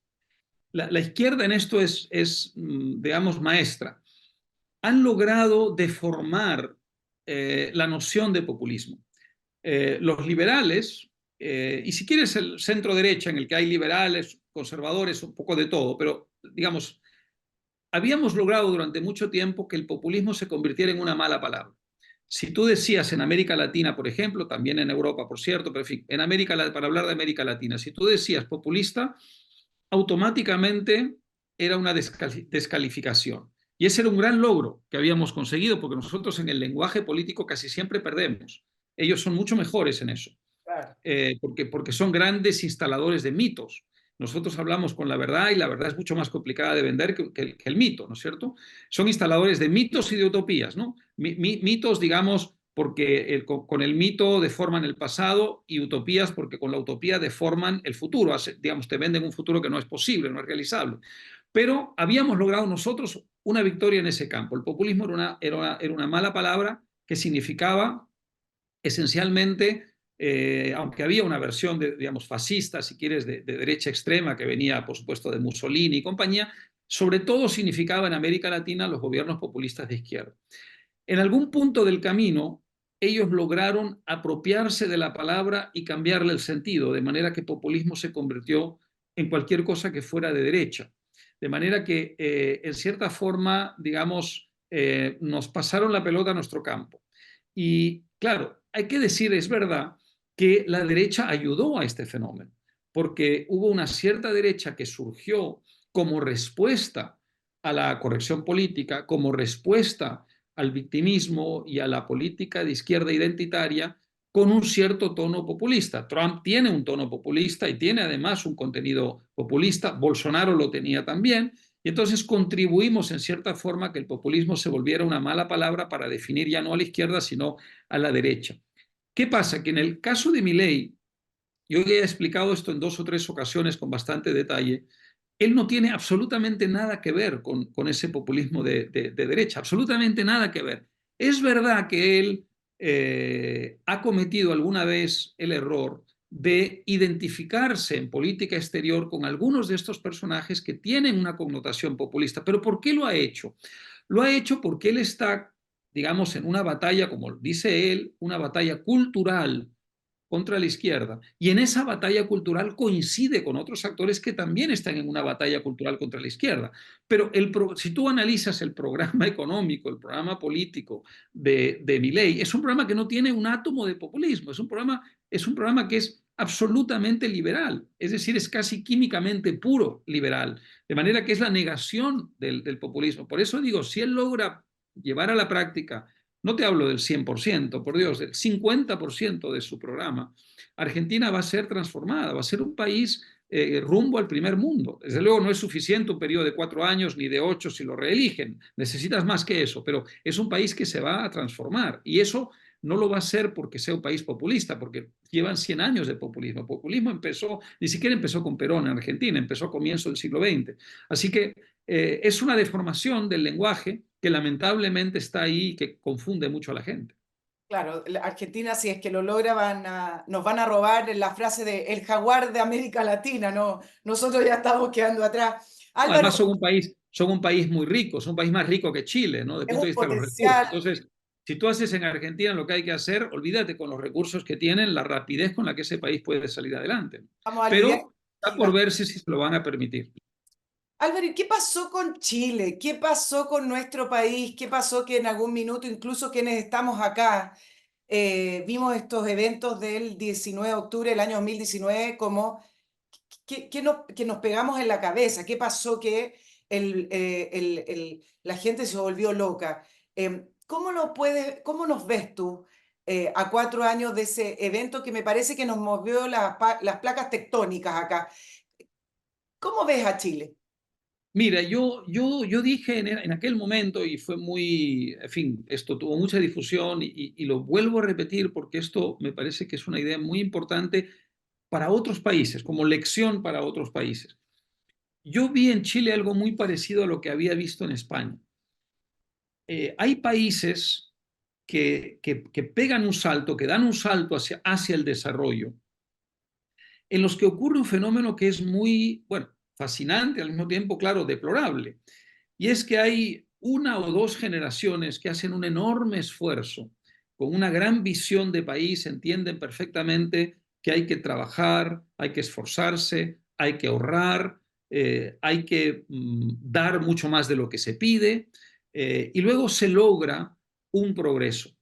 La izquierda en esto digamos, maestra. Han logrado deformar la noción de populismo. Los liberales, y si quieres el centro derecha, en el que hay liberales, conservadores, un poco de todo, pero digamos, habíamos logrado durante mucho tiempo que el populismo se convirtiera en una mala palabra. Si tú decías en América Latina, por ejemplo, también en Europa, por cierto, pero en fin, para hablar de América Latina, si tú decías populista, automáticamente era una descalificación. Y ese era un gran logro que habíamos conseguido, porque nosotros en el lenguaje político casi siempre perdemos. Ellos son mucho mejores en eso, Claro. porque son grandes instaladores de mitos. Nosotros hablamos con la verdad y la verdad es mucho más complicada de vender que el mito, ¿no es cierto? Son instaladores de mitos y de utopías, ¿no? Mitos, digamos, porque con el mito deforman el pasado y utopías porque con la utopía deforman el futuro, digamos, te venden un futuro que no es posible, no es realizable. Pero habíamos logrado nosotros una victoria en ese campo. El populismo era una mala palabra que significaba esencialmente, aunque había una versión, digamos, fascista, si quieres, de derecha extrema, que venía, por supuesto, de Mussolini y compañía, sobre todo significaba en América Latina los gobiernos populistas de izquierda. En algún punto del camino, ellos lograron apropiarse de la palabra y cambiarle el sentido, de manera que populismo se convirtió en cualquier cosa que fuera de derecha. De manera que, en cierta forma, digamos, nos pasaron la pelota a nuestro campo. Y claro, hay que decir, es verdad, que la derecha ayudó a este fenómeno, porque hubo una cierta derecha que surgió como respuesta a la corrección política, como respuesta al victimismo y a la política de izquierda identitaria con un cierto tono populista. Trump tiene un tono populista y tiene además un contenido populista, Bolsonaro lo tenía también, y entonces contribuimos en cierta forma a que el populismo se volviera una mala palabra para definir ya no a la izquierda, sino a la derecha. ¿Qué pasa? Que en el caso de Milei, yo ya he explicado esto en 2 o 3 ocasiones con bastante detalle, él no tiene absolutamente nada que ver con ese populismo de derecha, absolutamente nada que ver. Es verdad que él ha cometido alguna vez el error de identificarse en política exterior con algunos de estos personajes que tienen una connotación populista. ¿Pero por qué lo ha hecho? Lo ha hecho porque él está, digamos, en una batalla, como dice él, una batalla cultural contra la izquierda. Y en esa batalla cultural coincide con otros actores que también están en una batalla cultural contra la izquierda. Pero si tú analizas el programa económico, el programa político de Milei, es un programa que no tiene un átomo de populismo, es un programa que es absolutamente liberal, es decir, es casi químicamente puro liberal, de manera que es la negación del populismo. Por eso digo, si él logra llevar a la práctica, no te hablo del 100%, por Dios, del 50% de su programa, Argentina va a ser transformada, va a ser un país rumbo al primer mundo. Desde luego no es suficiente un periodo de 4 años ni de 8 si lo reeligen, necesitas más que eso, pero es un país que se va a transformar y eso no lo va a hacer porque sea un país populista, porque llevan 100 años de populismo. El populismo empezó, ni siquiera empezó con Perón en Argentina, empezó a comienzo del siglo XX. Así que es una deformación del lenguaje que lamentablemente está ahí y que confunde mucho a la gente. Claro, Argentina, si es que lo logra, nos van a robar la frase de el jaguar de América Latina, ¿no? Nosotros ya estamos quedando atrás. No, Álvaro, además son un país muy rico, son un país más rico que Chile, ¿no? Desde el es punto un de vista de los recursos. potencial, Entonces, si tú haces en Argentina lo que hay que hacer, olvídate con los recursos que tienen, la rapidez con la que ese país puede salir adelante. vamos a lidiar. Pero está por verse si se lo van a permitir. Álvaro, ¿y qué pasó con Chile? ¿Qué pasó con nuestro país? ¿Qué pasó que en algún minuto, incluso quienes estamos acá, vimos estos eventos del 19 de octubre del año 2019 como que nos pegamos en la cabeza? ¿Qué pasó que la gente se volvió loca? ¿Cómo nos ves tú a 4 años de ese evento que me parece que nos movió las placas tectónicas acá? ¿Cómo ves a Chile? Mira, yo dije en aquel momento, y fue muy, en fin, esto tuvo mucha difusión y lo vuelvo a repetir porque esto me parece que es una idea muy importante para otros países, como lección para otros países. Yo vi en Chile algo muy parecido a lo que había visto en España. Hay países que pegan un salto, que dan un salto hacia el desarrollo, en los que ocurre un fenómeno que es muy, bueno, fascinante, al mismo tiempo, claro, deplorable. Y es que hay una o dos generaciones que hacen un enorme esfuerzo, con una gran visión de país, entienden perfectamente que hay que trabajar, hay que esforzarse, hay que ahorrar, hay que dar mucho más de lo que se pide, y luego se logra un progreso.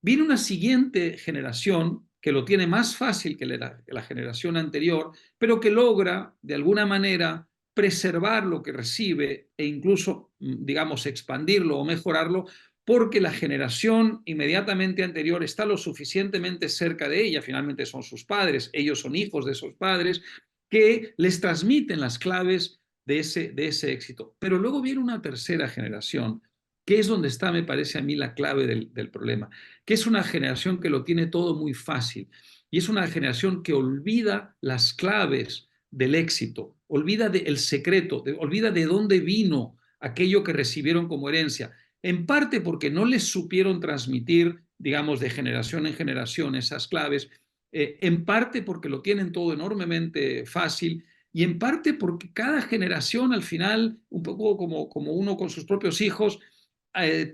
Viene una siguiente generación que lo tiene más fácil que la generación anterior, pero que logra, de alguna manera, preservar lo que recibe e incluso, digamos, expandirlo o mejorarlo, porque la generación inmediatamente anterior está lo suficientemente cerca de ella, finalmente son sus padres, ellos son hijos de esos padres, que les transmiten las claves de ese éxito. Pero luego viene una tercera generación, que es donde está, me parece a mí, la clave del problema, que es una generación que lo tiene todo muy fácil y es una generación que olvida las claves del éxito, olvida el secreto, olvida de dónde vino aquello que recibieron como herencia, en parte porque no les supieron transmitir, digamos, de generación en generación esas claves, en parte porque lo tienen todo enormemente fácil y en parte porque cada generación al final, un poco como uno con sus propios hijos,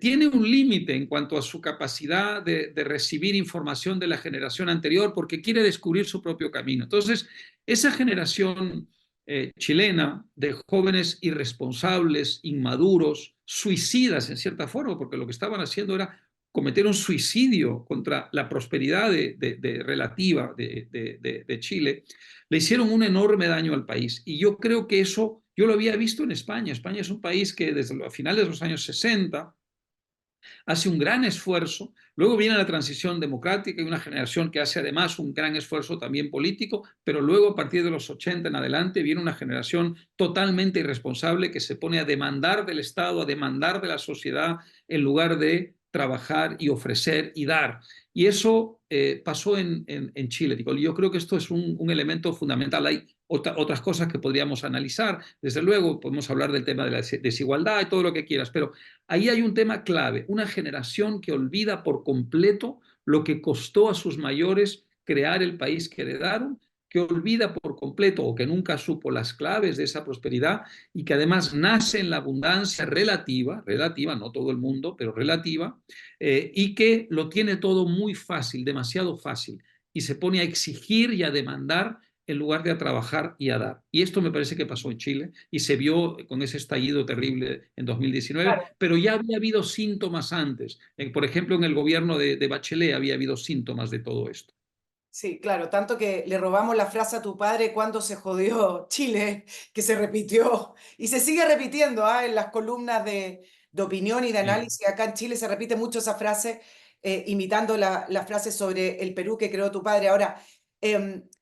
tiene un límite en cuanto a su capacidad de recibir información de la generación anterior porque quiere descubrir su propio camino. Entonces, esa generación chilena de jóvenes irresponsables, inmaduros, suicidas en cierta forma, porque lo que estaban haciendo era cometer un suicidio contra la prosperidad relativa de Chile, le hicieron un enorme daño al país. Y yo creo que eso, yo lo había visto en España. España es un país que desde finales de los años 60 hace un gran esfuerzo, luego viene la transición democrática y una generación que hace además un gran esfuerzo también político, pero luego a partir de los 80 en adelante viene una generación totalmente irresponsable que se pone a demandar del Estado, a demandar de la sociedad en lugar de trabajar y ofrecer y dar. Y eso pasó en Chile. Yo creo que esto es un elemento fundamental. Hay otras cosas que podríamos analizar. Desde luego, podemos hablar del tema de la desigualdad y todo lo que quieras, pero ahí hay un tema clave, una generación que olvida por completo lo que costó a sus mayores crear el país que heredaron, que olvida por completo o que nunca supo las claves de esa prosperidad y que además nace en la abundancia relativa, no todo el mundo, pero relativa, y que lo tiene todo muy fácil, demasiado fácil. y se pone a exigir y a demandar en lugar de a trabajar y a dar. Y esto me parece que pasó en Chile y se vio con ese estallido terrible en 2019, Claro. pero ya había habido síntomas antes. Por ejemplo, en el gobierno de Bachelet había habido síntomas de todo esto. Sí, claro, tanto que le robamos la frase a tu padre cuando se jodió Chile, que se repitió y se sigue repitiendo en las columnas de opinión y de Sí. análisis. Acá en Chile se repite mucho esa frase, imitando la frase sobre el Perú que creó tu padre. Ahora,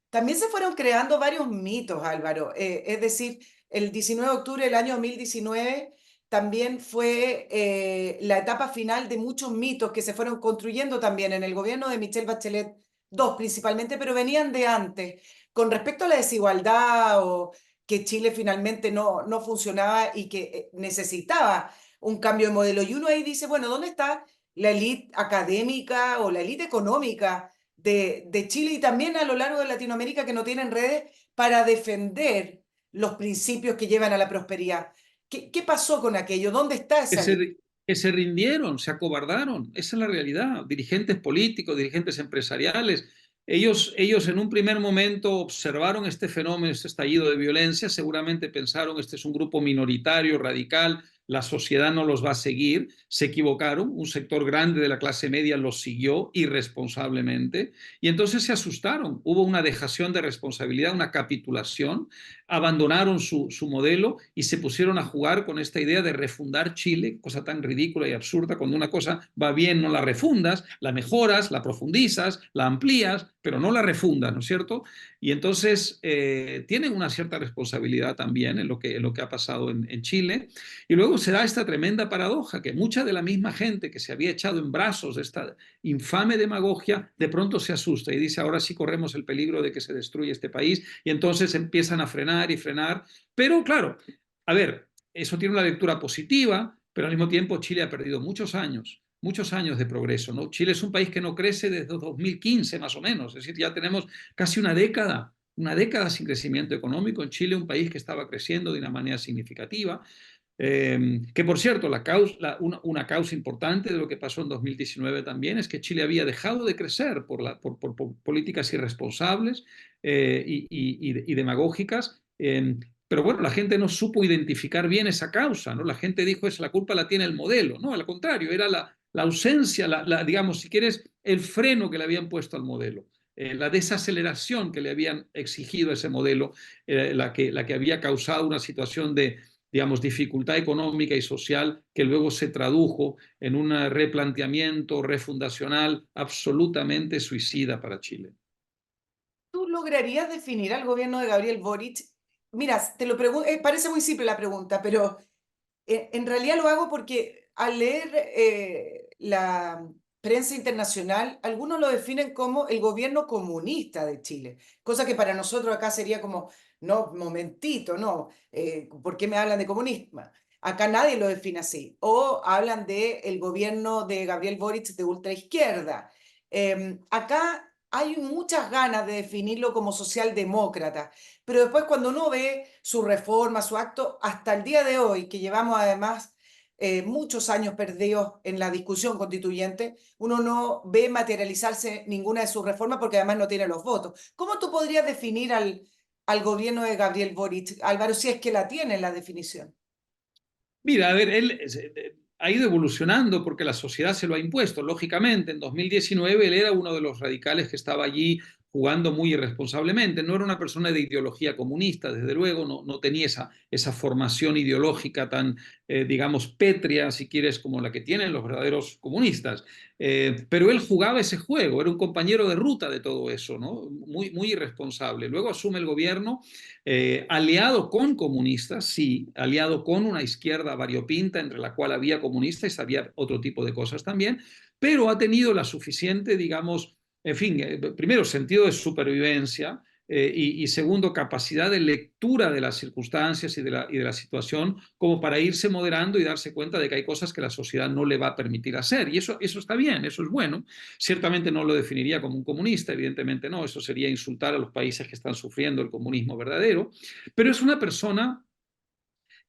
también se fueron creando varios mitos, Álvaro. Es decir, el 19 de octubre del año 2019 también fue la etapa final de muchos mitos que se fueron construyendo también en el gobierno de Michelle Bachelet dos principalmente, pero venían de antes. Con respecto a la desigualdad o que Chile finalmente no funcionaba y que necesitaba un cambio de modelo. Y uno ahí dice, bueno, ¿dónde está la élite académica o la élite económica de Chile y también a lo largo de Latinoamérica que no tienen redes para defender los principios que llevan a la prosperidad? ¿Qué pasó con aquello? ¿Dónde está Que esa élite? se, que se rindieron, se acobardaron. Esa es la realidad. Dirigentes políticos, dirigentes empresariales. Ellos en un primer momento observaron este fenómeno, este estallido de violencia, seguramente pensaron, este es un grupo minoritario, radical, la sociedad no los va a seguir, se equivocaron, un sector grande de la clase media los siguió irresponsablemente y entonces se asustaron, hubo una dejación de responsabilidad, una capitulación, abandonaron su modelo y se pusieron a jugar con esta idea de refundar Chile, cosa tan ridícula y absurda. Cuando una cosa va bien no la refundas, la mejoras, la profundizas, la amplías, pero no la refundas, ¿no es cierto? Y entonces tienen una cierta responsabilidad también en lo que ha pasado en Chile. Y luego se da esta tremenda paradoja, que mucha de la misma gente que se había echado en brazos de esta infame demagogia, de pronto se asusta y dice, ahora sí corremos el peligro de que se destruya este país, y entonces empiezan a frenar y frenar. Pero claro, a ver, eso tiene una lectura positiva, pero al mismo tiempo Chile ha perdido muchos años de progreso, ¿no? Chile es un país que no crece desde 2015 más o menos, es decir, ya tenemos casi una década sin crecimiento económico en Chile, un país que estaba creciendo de una manera significativa. Que por cierto, una causa importante de lo que pasó en 2019 también es que Chile había dejado de crecer por políticas irresponsables y demagógicas. Pero bueno, la gente no supo identificar bien esa causa, ¿no? La gente dijo, es la culpa la tiene el modelo, ¿no? Al contrario, era la ausencia, digamos, si quieres, el freno que le habían puesto al modelo. La desaceleración que le habían exigido a ese modelo, la que había causado una situación de, digamos, dificultad económica y social que luego se tradujo en un replanteamiento refundacional absolutamente suicida para Chile. ¿Tú lograrías definir al gobierno de Gabriel Boric? Mira, te lo pregunto, parece muy simple la pregunta, pero en realidad lo hago porque al leer la prensa internacional, algunos lo definen como el gobierno comunista de Chile, cosa que para nosotros acá sería como, no, momentito, no, ¿por qué me hablan de comunismo? Acá nadie lo define así. O hablan de el gobierno de Gabriel Boric de ultraizquierda. Acá hay muchas ganas de definirlo como socialdemócrata, pero después cuando uno ve su reforma, su acto, hasta el día de hoy, que llevamos además muchos años perdidos en la discusión constituyente, uno no ve materializarse ninguna de sus reformas porque además no tiene los votos. ¿Cómo tú podrías definir al gobierno de Gabriel Boric, Álvaro, si es que la tiene la definición? Mira, a ver, él ha ido evolucionando porque la sociedad se lo ha impuesto. Lógicamente, en 2019 él era uno de los radicales que estaba allí jugando muy irresponsablemente. No era una persona de ideología comunista, desde luego, no tenía esa formación ideológica tan, digamos, pétrea, si quieres, como la que tienen los verdaderos comunistas. Pero él jugaba ese juego, era un compañero de ruta de todo eso, ¿no? Muy irresponsable. Luego asume el gobierno aliado con comunistas, sí, aliado con una izquierda variopinta, entre la cual había comunistas y había otro tipo de cosas también, pero ha tenido la suficiente, digamos, en fin, primero, sentido de supervivencia y segundo, capacidad de lectura de las circunstancias y de la situación como para irse moderando y darse cuenta de que hay cosas que la sociedad no le va a permitir hacer. Y eso está bien, eso es bueno. Ciertamente no lo definiría como un comunista, evidentemente no, eso sería insultar a los países que están sufriendo el comunismo verdadero, pero es una persona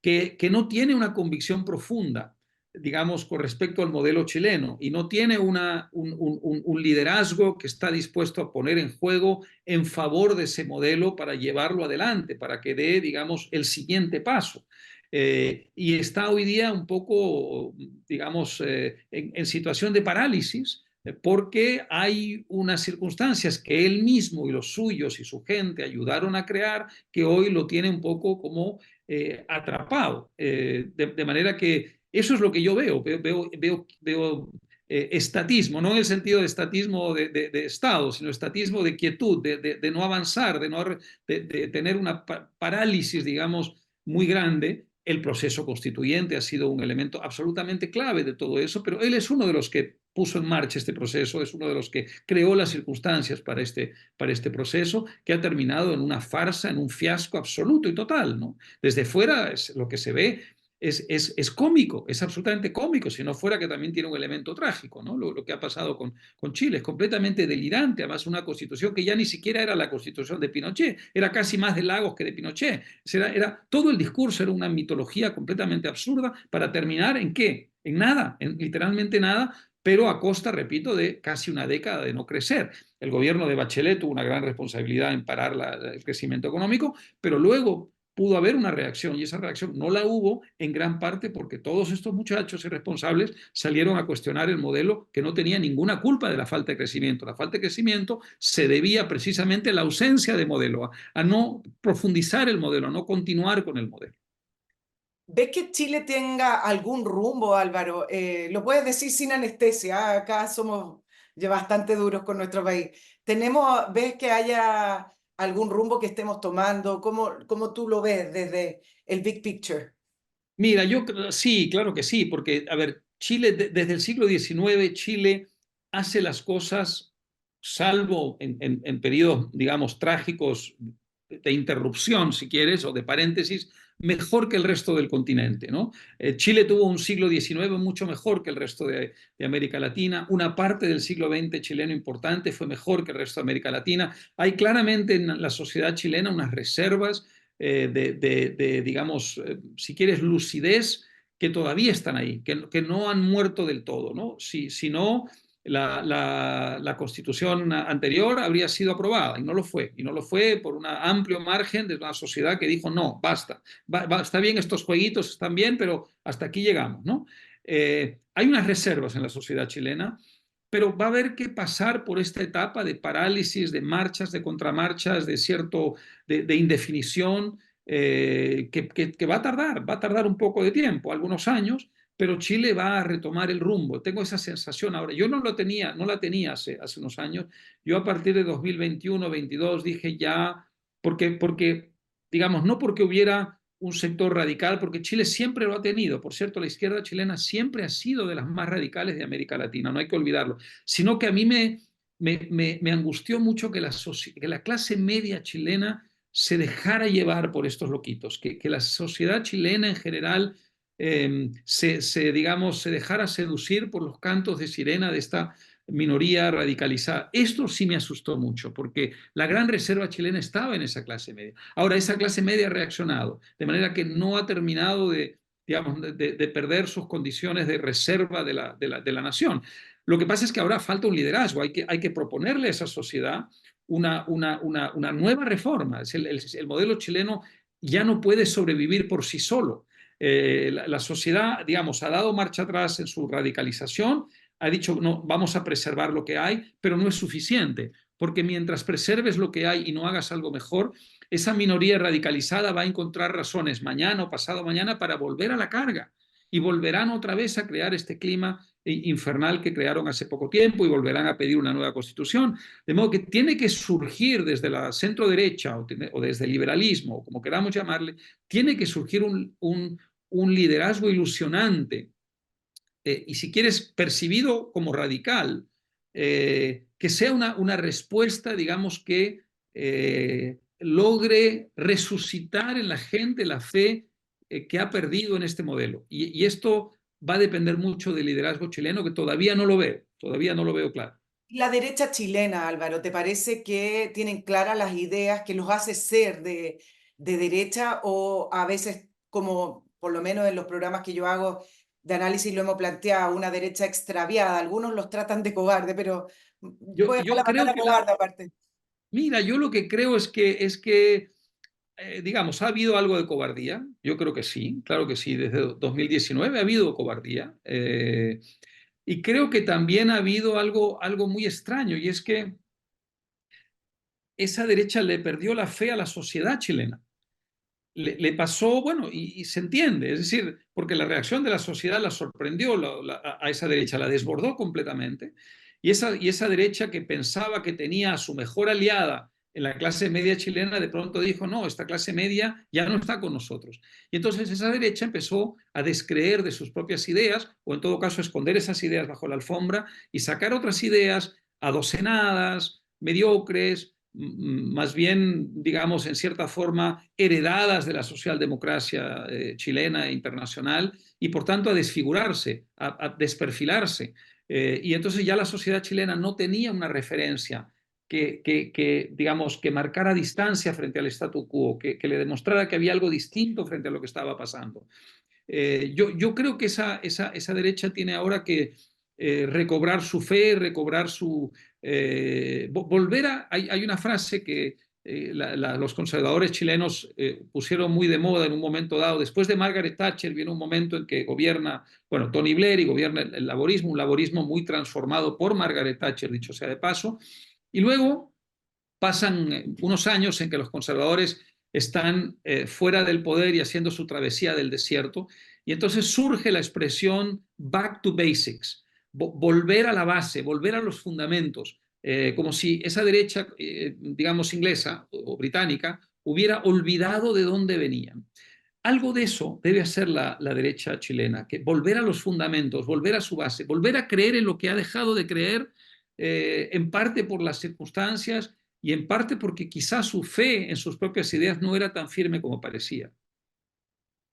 que no tiene una convicción profunda. digamos, con respecto al modelo chileno y no tiene un liderazgo que está dispuesto a poner en juego en favor de ese modelo para llevarlo adelante, para que dé, digamos, el siguiente paso. Y está hoy día un poco, digamos, en situación de parálisis porque hay unas circunstancias que él mismo y los suyos y su gente ayudaron a crear que hoy lo tiene un poco como atrapado. De manera que eso es lo que yo veo estatismo, no en el sentido de estatismo de Estado, sino estatismo de quietud, de no avanzar, de tener una parálisis, digamos, muy grande. El proceso constituyente ha sido un elemento absolutamente clave de todo eso, pero él es uno de los que puso en marcha este proceso, es uno de los que creó las circunstancias para este proceso, que ha terminado en una farsa, en un fiasco absoluto y total, ¿no? Desde fuera lo que se ve es cómico, es absolutamente cómico, si no fuera que también tiene un elemento trágico, ¿no? Lo que ha pasado con Chile es completamente delirante, además una constitución que ya ni siquiera era la constitución de Pinochet, era casi más de Lagos que de Pinochet, todo el discurso era una mitología completamente absurda para terminar ¿en qué? En nada, en literalmente nada, pero a costa, repito, de casi una década de no crecer. El gobierno de Bachelet tuvo una gran responsabilidad en parar el crecimiento económico, pero luego pudo haber una reacción y esa reacción no la hubo en gran parte porque todos estos muchachos irresponsables salieron a cuestionar el modelo que no tenía ninguna culpa de la falta de crecimiento. La falta de crecimiento se debía precisamente a la ausencia de modelo, a no profundizar el modelo, a no continuar con el modelo. ¿Ves que Chile tenga algún rumbo, Álvaro? Lo puedes decir sin anestesia, ¿ah? Acá somos ya bastante duros con nuestro país. ¿Ves que haya algún rumbo que estemos tomando? ¿Cómo tú lo ves desde el big picture? Mira, sí, claro que sí, porque, a ver, Chile, desde el siglo XIX, Chile hace las cosas, salvo en periodos, digamos, trágicos de interrupción, si quieres, o de paréntesis, mejor que el resto del continente, ¿no? Chile tuvo un siglo XIX mucho mejor que el resto de América Latina, una parte del siglo XX chileno importante fue mejor que el resto de América Latina. Hay claramente en la sociedad chilena unas reservas digamos, si quieres, lucidez, que todavía están ahí, que no han muerto del todo, ¿no? Si no, la constitución anterior habría sido aprobada y no lo fue. Y no lo fue por un amplio margen de una sociedad que dijo, no, basta, está bien estos jueguitos, están bien, pero hasta aquí llegamos, ¿no? Hay unas reservas en la sociedad chilena, pero va a haber que pasar por esta etapa de parálisis, de marchas, de contramarchas, de indefinición, que va a tardar un poco de tiempo, algunos años, pero Chile va a retomar el rumbo. Tengo esa sensación ahora. Yo no la tenía hace unos años. Yo a partir de 2021, 22 dije ya, porque, digamos, no porque hubiera un sector radical, porque Chile siempre lo ha tenido. Por cierto, la izquierda chilena siempre ha sido de las más radicales de América Latina, no hay que olvidarlo. Sino que a mí me angustió mucho que la clase media chilena se dejara llevar por estos loquitos, que la sociedad chilena en general digamos, se dejara seducir por los cantos de sirena de esta minoría radicalizada. Esto sí me asustó mucho, porque la gran reserva chilena estaba en esa clase media. Ahora, esa clase media ha reaccionado, de manera que no ha terminado digamos, de perder sus condiciones de reserva de la nación. Lo que pasa es que ahora falta un liderazgo, hay que proponerle a esa sociedad una nueva reforma. El modelo chileno ya no puede sobrevivir por sí solo. La sociedad, digamos, ha dado marcha atrás en su radicalización, ha dicho, no, vamos a preservar lo que hay, pero no es suficiente, porque mientras preserves lo que hay y no hagas algo mejor, esa minoría radicalizada va a encontrar razones mañana o pasado mañana para volver a la carga y volverán otra vez a crear este clima infernal que crearon hace poco tiempo y volverán a pedir una nueva constitución. De modo que tiene que surgir desde la centro derecha o desde el liberalismo, como queramos llamarle, tiene que surgir un liderazgo ilusionante y si quieres percibido como radical, que sea una respuesta, digamos, que logre resucitar en la gente la fe que ha perdido en este modelo. Y esto va a depender mucho del liderazgo chileno, que todavía no lo veo claro. La derecha chilena, Álvaro, ¿te parece que tienen claras las ideas que los hace ser de derecha o a veces, como por lo menos en los programas que yo hago, de análisis lo hemos planteado, una derecha extraviada. Algunos los tratan de cobarde, pero Yo, voy a dejar yo la creo palabra que cobarde aparte. mira, yo lo que creo es que digamos, ha habido algo de cobardía. Yo creo que sí, claro que sí. Desde 2019 ha habido cobardía. Y creo que también ha habido algo muy extraño, y es que esa derecha le perdió la fe a la sociedad chilena. Le pasó, bueno, y se entiende, es decir, porque la reacción de la sociedad la sorprendió a esa derecha, la desbordó completamente, y esa derecha que pensaba que tenía a su mejor aliada en la clase media chilena, de pronto dijo, no, esta clase media ya no está con nosotros. Y entonces esa derecha empezó a descreer de sus propias ideas, o en todo caso esconder esas ideas bajo la alfombra y sacar otras ideas adocenadas, mediocres, más bien, digamos, en cierta forma, heredadas de la socialdemocracia chilena e internacional, y por tanto a desfigurarse, a desperfilarse. Y entonces ya la sociedad chilena no tenía una referencia digamos, que marcara distancia frente al statu quo, que le demostrara que había algo distinto frente a lo que estaba pasando. Yo creo que esa derecha tiene ahora que recobrar su fe, recobrar volver a... Hay una frase que los conservadores chilenos pusieron muy de moda en un momento dado. Después de Margaret Thatcher viene un momento en que gobierna, bueno, Tony Blair, y gobierna el laborismo, un laborismo muy transformado por Margaret Thatcher, dicho sea de paso, y luego pasan unos años en que los conservadores están fuera del poder y haciendo su travesía del desierto, y entonces surge la expresión back to basics, volver a la base, volver a los fundamentos, como si esa derecha, digamos, inglesa o británica, hubiera olvidado de dónde venían. Algo de eso debe hacer la derecha chilena, que volver a los fundamentos, volver a su base, volver a creer en lo que ha dejado de creer, en parte por las circunstancias y en parte porque quizás su fe en sus propias ideas no era tan firme como parecía.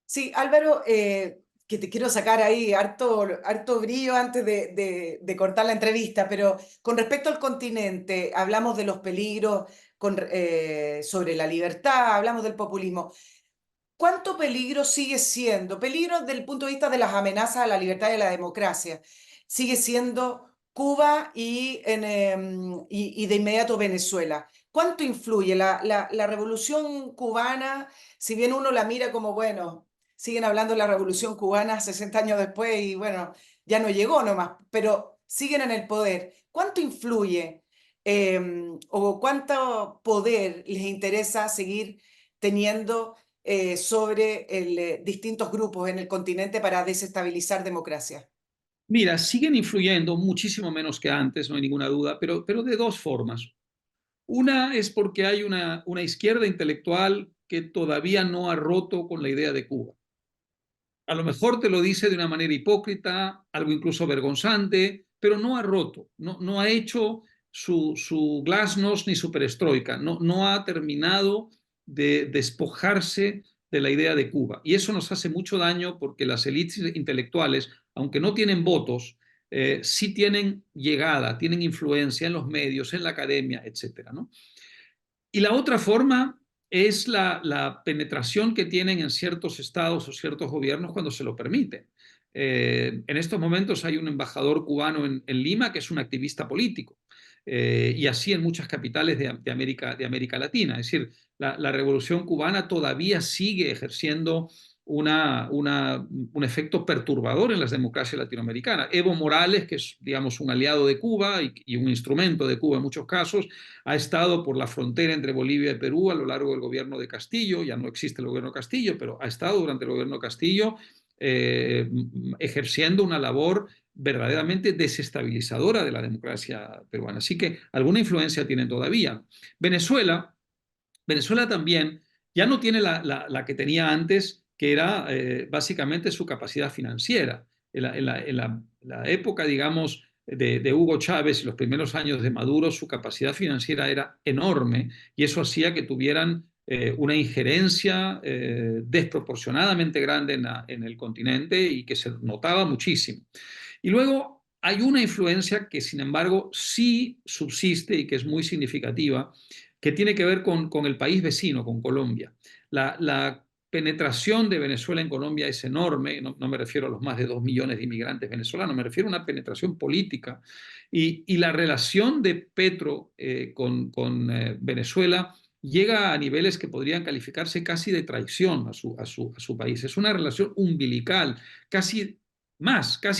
Sí, Álvaro, que te quiero sacar ahí harto brillo antes de cortar la entrevista, pero con respecto al continente, hablamos de los peligros sobre la libertad, hablamos del populismo. ¿Cuánto peligro sigue siendo? Peligro desde el punto de vista de las amenazas a la libertad y a la democracia. Sigue siendo Cuba y de inmediato Venezuela. ¿Cuánto influye la revolución cubana? Si bien uno la mira como, bueno, siguen hablando de la revolución cubana 60 años después y bueno, ya no llegó nomás, pero siguen en el poder. ¿Cuánto influye o cuánto poder les interesa seguir teniendo sobre distintos grupos en el continente para desestabilizar democracias? Mira, siguen influyendo muchísimo menos que antes, no hay ninguna duda, pero de dos formas. Una es porque hay una izquierda intelectual que todavía no ha roto con la idea de Cuba. A lo mejor te lo dice de una manera hipócrita, algo incluso vergonzante, pero no ha roto, no ha hecho su glasnost ni su perestroika, no ha terminado de despojarse de la idea de Cuba. Y eso nos hace mucho daño porque las élites intelectuales, aunque no tienen votos, sí tienen llegada, tienen influencia en los medios, en la academia, etcétera, ¿no? Y la otra forma es la penetración que tienen en ciertos estados o ciertos gobiernos cuando se lo permiten. En estos momentos hay un embajador cubano en Lima que es un activista político, y así en muchas capitales de América Latina. Es decir, la revolución cubana todavía sigue ejerciendo un efecto perturbador en las democracias latinoamericanas. Evo Morales, que es, digamos, un aliado de Cuba y un instrumento de Cuba en muchos casos, ha estado por la frontera entre Bolivia y Perú a lo largo del gobierno de Castillo. Ya no existe el gobierno Castillo, pero ha estado durante el gobierno Castillo ejerciendo una labor verdaderamente desestabilizadora de la democracia peruana. Así que alguna influencia tienen todavía. Venezuela también ya no tiene la que tenía antes, que era básicamente su capacidad financiera. En la época, digamos, de Hugo Chávez y los primeros años de Maduro, su capacidad financiera era enorme, y eso hacía que tuvieran una injerencia desproporcionadamente grande en el continente, y que se notaba muchísimo. Y luego hay una influencia que, sin embargo, sí subsiste y que es muy significativa, que tiene que ver con el país vecino, con Colombia. La penetración de Venezuela en Colombia es enorme, no me refiero a los más de 2 millones de inmigrantes venezolanos, me refiero a una penetración política y la relación de Petro con Venezuela llega a niveles que podrían calificarse casi de traición a su país. Es una relación umbilical, casi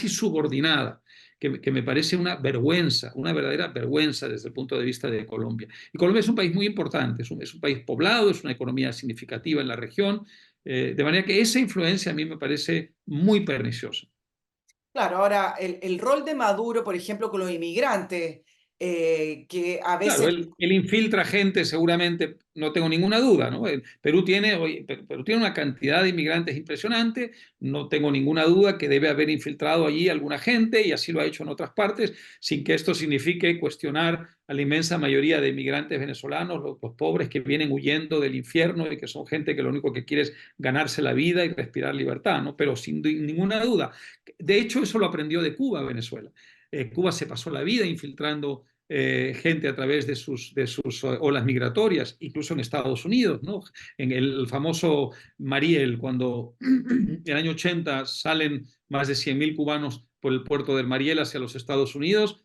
subordinada, que me parece una vergüenza, una verdadera vergüenza desde el punto de vista de Colombia. Y Colombia es un país muy importante, es un país poblado, es una economía significativa en la región, de manera que esa influencia a mí me parece muy perniciosa. Claro, ahora el rol de Maduro, por ejemplo, con los inmigrantes, que a Claro, veces él infiltra gente seguramente, no tengo ninguna duda, ¿no? Perú Perú tiene una cantidad de inmigrantes impresionante, no tengo ninguna duda que debe haber infiltrado allí alguna gente y así lo ha hecho en otras partes, sin que esto signifique cuestionar a la inmensa mayoría de inmigrantes venezolanos, los pobres que vienen huyendo del infierno y que son gente que lo único que quiere es ganarse la vida y respirar libertad, ¿no? Pero sin ninguna duda. De hecho, eso lo aprendió de Cuba, Venezuela. Cuba se pasó la vida infiltrando gente a través de sus olas migratorias, incluso en Estados Unidos, ¿no? En el famoso Mariel, cuando en el año 80 salen más de 100.000 cubanos por el puerto del Mariel hacia los Estados Unidos,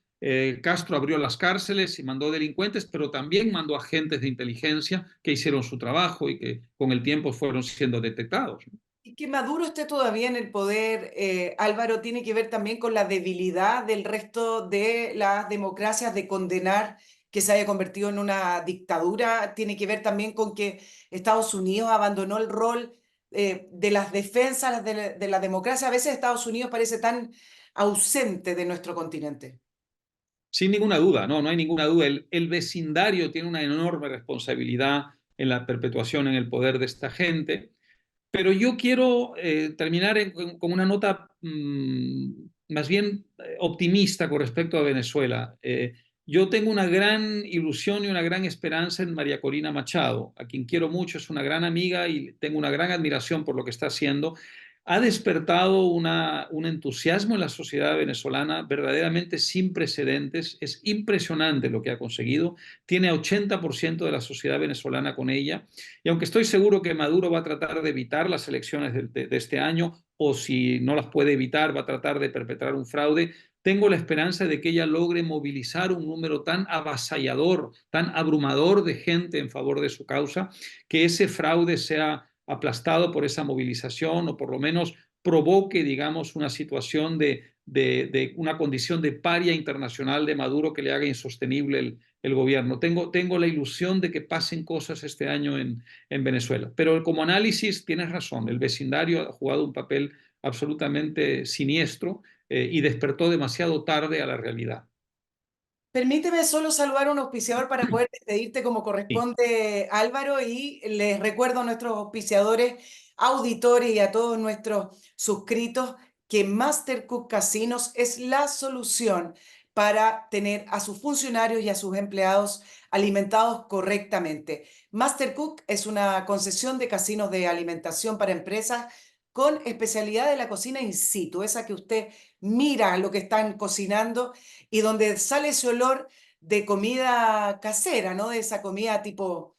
Castro abrió las cárceles y mandó delincuentes, pero también mandó agentes de inteligencia que hicieron su trabajo y que con el tiempo fueron siendo detectados, ¿no? y que Maduro esté todavía en el poder, Álvaro, tiene que ver también con la debilidad del resto de las democracias de condenar que se haya convertido en una dictadura. Tiene que ver también con que Estados Unidos abandonó el rol de las defensas de la democracia. A veces Estados Unidos parece tan ausente de nuestro continente. Sin ninguna duda, no hay ninguna duda. El vecindario tiene una enorme responsabilidad en la perpetuación en el poder de esta gente. Pero yo quiero terminar con una nota más bien optimista con respecto a Venezuela. Yo tengo una gran ilusión y una gran esperanza en María Corina Machado, a quien quiero mucho, es una gran amiga y tengo una gran admiración por lo que está haciendo. Ha despertado un entusiasmo en la sociedad venezolana verdaderamente sin precedentes. Es impresionante lo que ha conseguido. Tiene 80% de la sociedad venezolana con ella. Y aunque estoy seguro que Maduro va a tratar de evitar las elecciones de este año, o si no las puede evitar, va a tratar de perpetrar un fraude, tengo la esperanza de que ella logre movilizar un número tan avasallador, tan abrumador de gente en favor de su causa, que ese fraude sea aplastado por esa movilización o por lo menos provoque, digamos, una situación de una condición de paria internacional de Maduro que le haga insostenible el gobierno. Tengo la ilusión de que pasen cosas este año en Venezuela. Pero como análisis, tienes razón, el vecindario ha jugado un papel absolutamente siniestro y despertó demasiado tarde a la realidad. Permíteme solo saludar a un auspiciador para poder despedirte como Sí. corresponde, Álvaro, y les recuerdo a nuestros auspiciadores, auditores y a todos nuestros suscritos que Mastercook Casinos es la solución para tener a sus funcionarios y a sus empleados alimentados correctamente. Mastercook es una concesión de casinos de alimentación para empresas con especialidad de la cocina in situ, esa que usted mira lo que están cocinando y donde sale ese olor de comida casera, ¿no? De esa comida tipo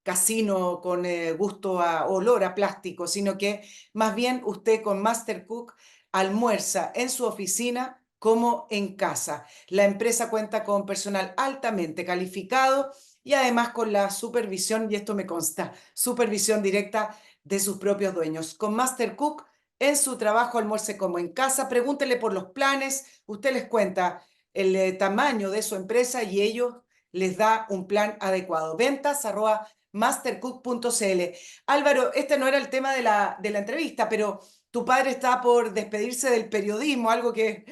casino con gusto a olor a plástico, sino que más bien usted con Mastercook almuerza en su oficina como en casa. La empresa cuenta con personal altamente calificado y además con la supervisión, y esto me consta, supervisión directa de sus propios dueños. Con Mastercook en su trabajo almuerce como en casa, pregúntele por los planes, usted les cuenta el tamaño de su empresa y ellos les da un plan adecuado. Ventas@mastercook.cl. Álvaro, este no era el tema de la entrevista, pero tu padre está por despedirse del periodismo, algo que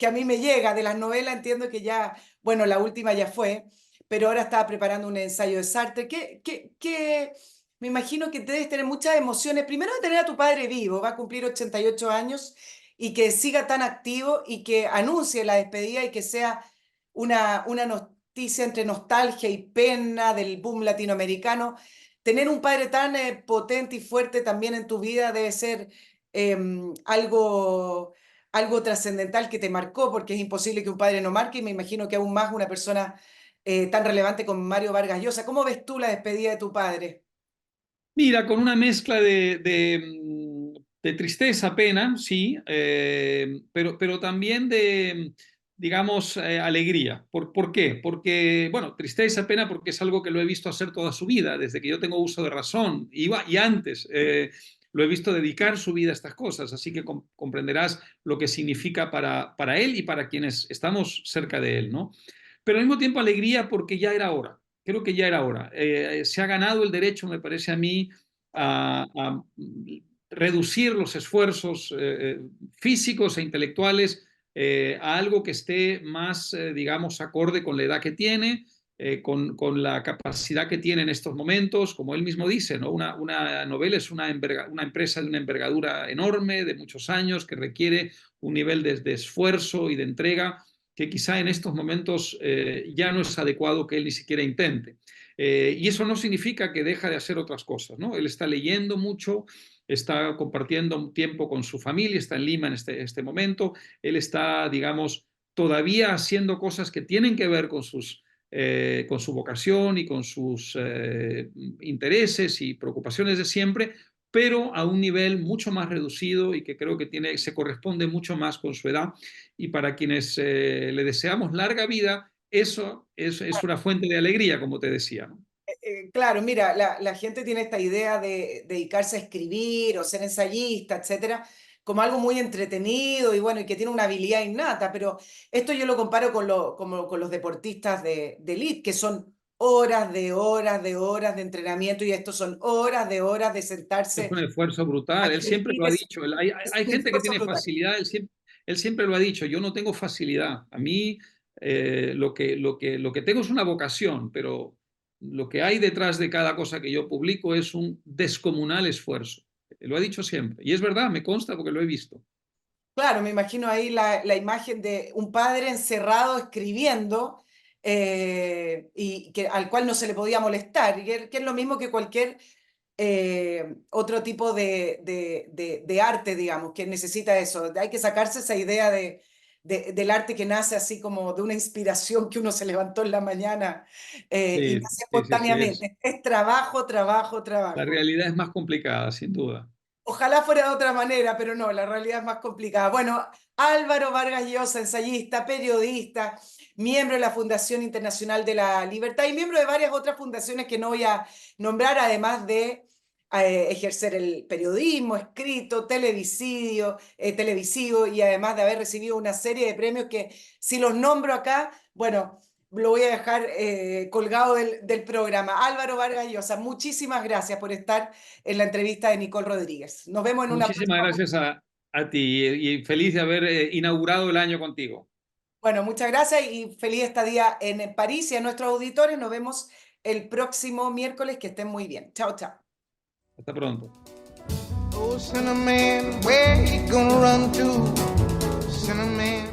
a mí me llega. De las novelas entiendo que ya, bueno, la última ya fue, pero ahora estaba preparando un ensayo de Sartre. Me imagino que debes tener muchas emociones. Primero de tener a tu padre vivo, va a cumplir 88 años y que siga tan activo y que anuncie la despedida y que sea una noticia entre nostalgia y pena del boom latinoamericano. Tener un padre tan potente y fuerte también en tu vida debe ser eh, algo, algo trascendental que te marcó, porque es imposible que un padre no marque, y me imagino que aún más una persona tan relevante como Mario Vargas Llosa. ¿Cómo ves tú la despedida de tu padre? Mira, con una mezcla de tristeza, pena, sí, pero también de, digamos, alegría. ¿Por qué? Porque, bueno, tristeza, pena, porque es algo que lo he visto hacer toda su vida, desde que yo tengo uso de razón, y antes. Lo he visto dedicar su vida a estas cosas, así que comprenderás lo que significa para él y para quienes estamos cerca de él, ¿no? Pero al mismo tiempo alegría porque ya era hora. Creo que ya era hora. Se ha ganado el derecho, me parece a mí, a reducir los esfuerzos físicos e intelectuales a algo que esté más, digamos, acorde con la edad que tiene, con la capacidad que tiene en estos momentos. Como él mismo dice, ¿no? Una novela es una empresa de una envergadura enorme, de muchos años, que requiere un nivel de esfuerzo y de entrega que quizá en estos momentos ya no es adecuado que él ni siquiera intente. Y eso no significa que deja de hacer otras cosas, ¿no? Él está leyendo mucho, está compartiendo tiempo con su familia, está en Lima en este momento, él está, digamos, todavía haciendo cosas que tienen que ver con su vocación y con sus intereses y preocupaciones de siempre, pero a un nivel mucho más reducido y que creo que se corresponde mucho más con su edad. Y para quienes le deseamos larga vida, eso es una fuente de alegría, como te decía, ¿no? Claro, mira, la gente tiene esta idea de dedicarse a escribir o ser ensayista, etcétera, como algo muy entretenido y bueno, y que tiene una habilidad innata, pero esto yo lo comparo con los deportistas de elite, que son horas de horas de horas de entrenamiento y estos son horas de Es un sentarse esfuerzo a brutal, él siempre escribir. lo ha dicho. Hay Un gente que esfuerzo tiene brutal. facilidad, él siempre lo ha dicho, yo no tengo facilidad. A mí lo que tengo es una vocación, pero lo que hay detrás de cada cosa que yo publico es un descomunal esfuerzo. Lo ha dicho siempre. Y es verdad, me consta porque lo he visto. Claro, me imagino ahí la imagen de un padre encerrado escribiendo y al cual no se le podía molestar, y que es lo mismo que cualquier otro tipo de arte, digamos, que necesita eso. Hay que sacarse esa idea del arte que nace así como de una inspiración que uno se levantó en la mañana y Sí, nace sí, sí, sí, espontáneamente. Es trabajo, trabajo, la trabajo. realidad es más complicada, sin duda. Ojalá fuera de otra manera, pero no, la realidad es más complicada. Bueno, Álvaro Vargas Llosa, ensayista, periodista, miembro de la Fundación Internacional de la Libertad y miembro de varias otras fundaciones que no voy a nombrar, además de ejercer el periodismo escrito, televisivo y además de haber recibido una serie de premios que si los nombro acá, bueno, lo voy a dejar colgado del programa. Álvaro Vargas Llosa, muchísimas gracias por estar en la entrevista de Nicole Rodríguez. Nos vemos en una Muchísimas próxima gracias oportunidad. a ti y feliz de haber inaugurado el año contigo. Bueno, muchas gracias y feliz estadía en París y a nuestros auditores. Nos vemos el próximo miércoles. Que estén muy bien. Chao, chao. Hasta pronto. Oh, Cinnamon, where you gonna run to? Cinnamon.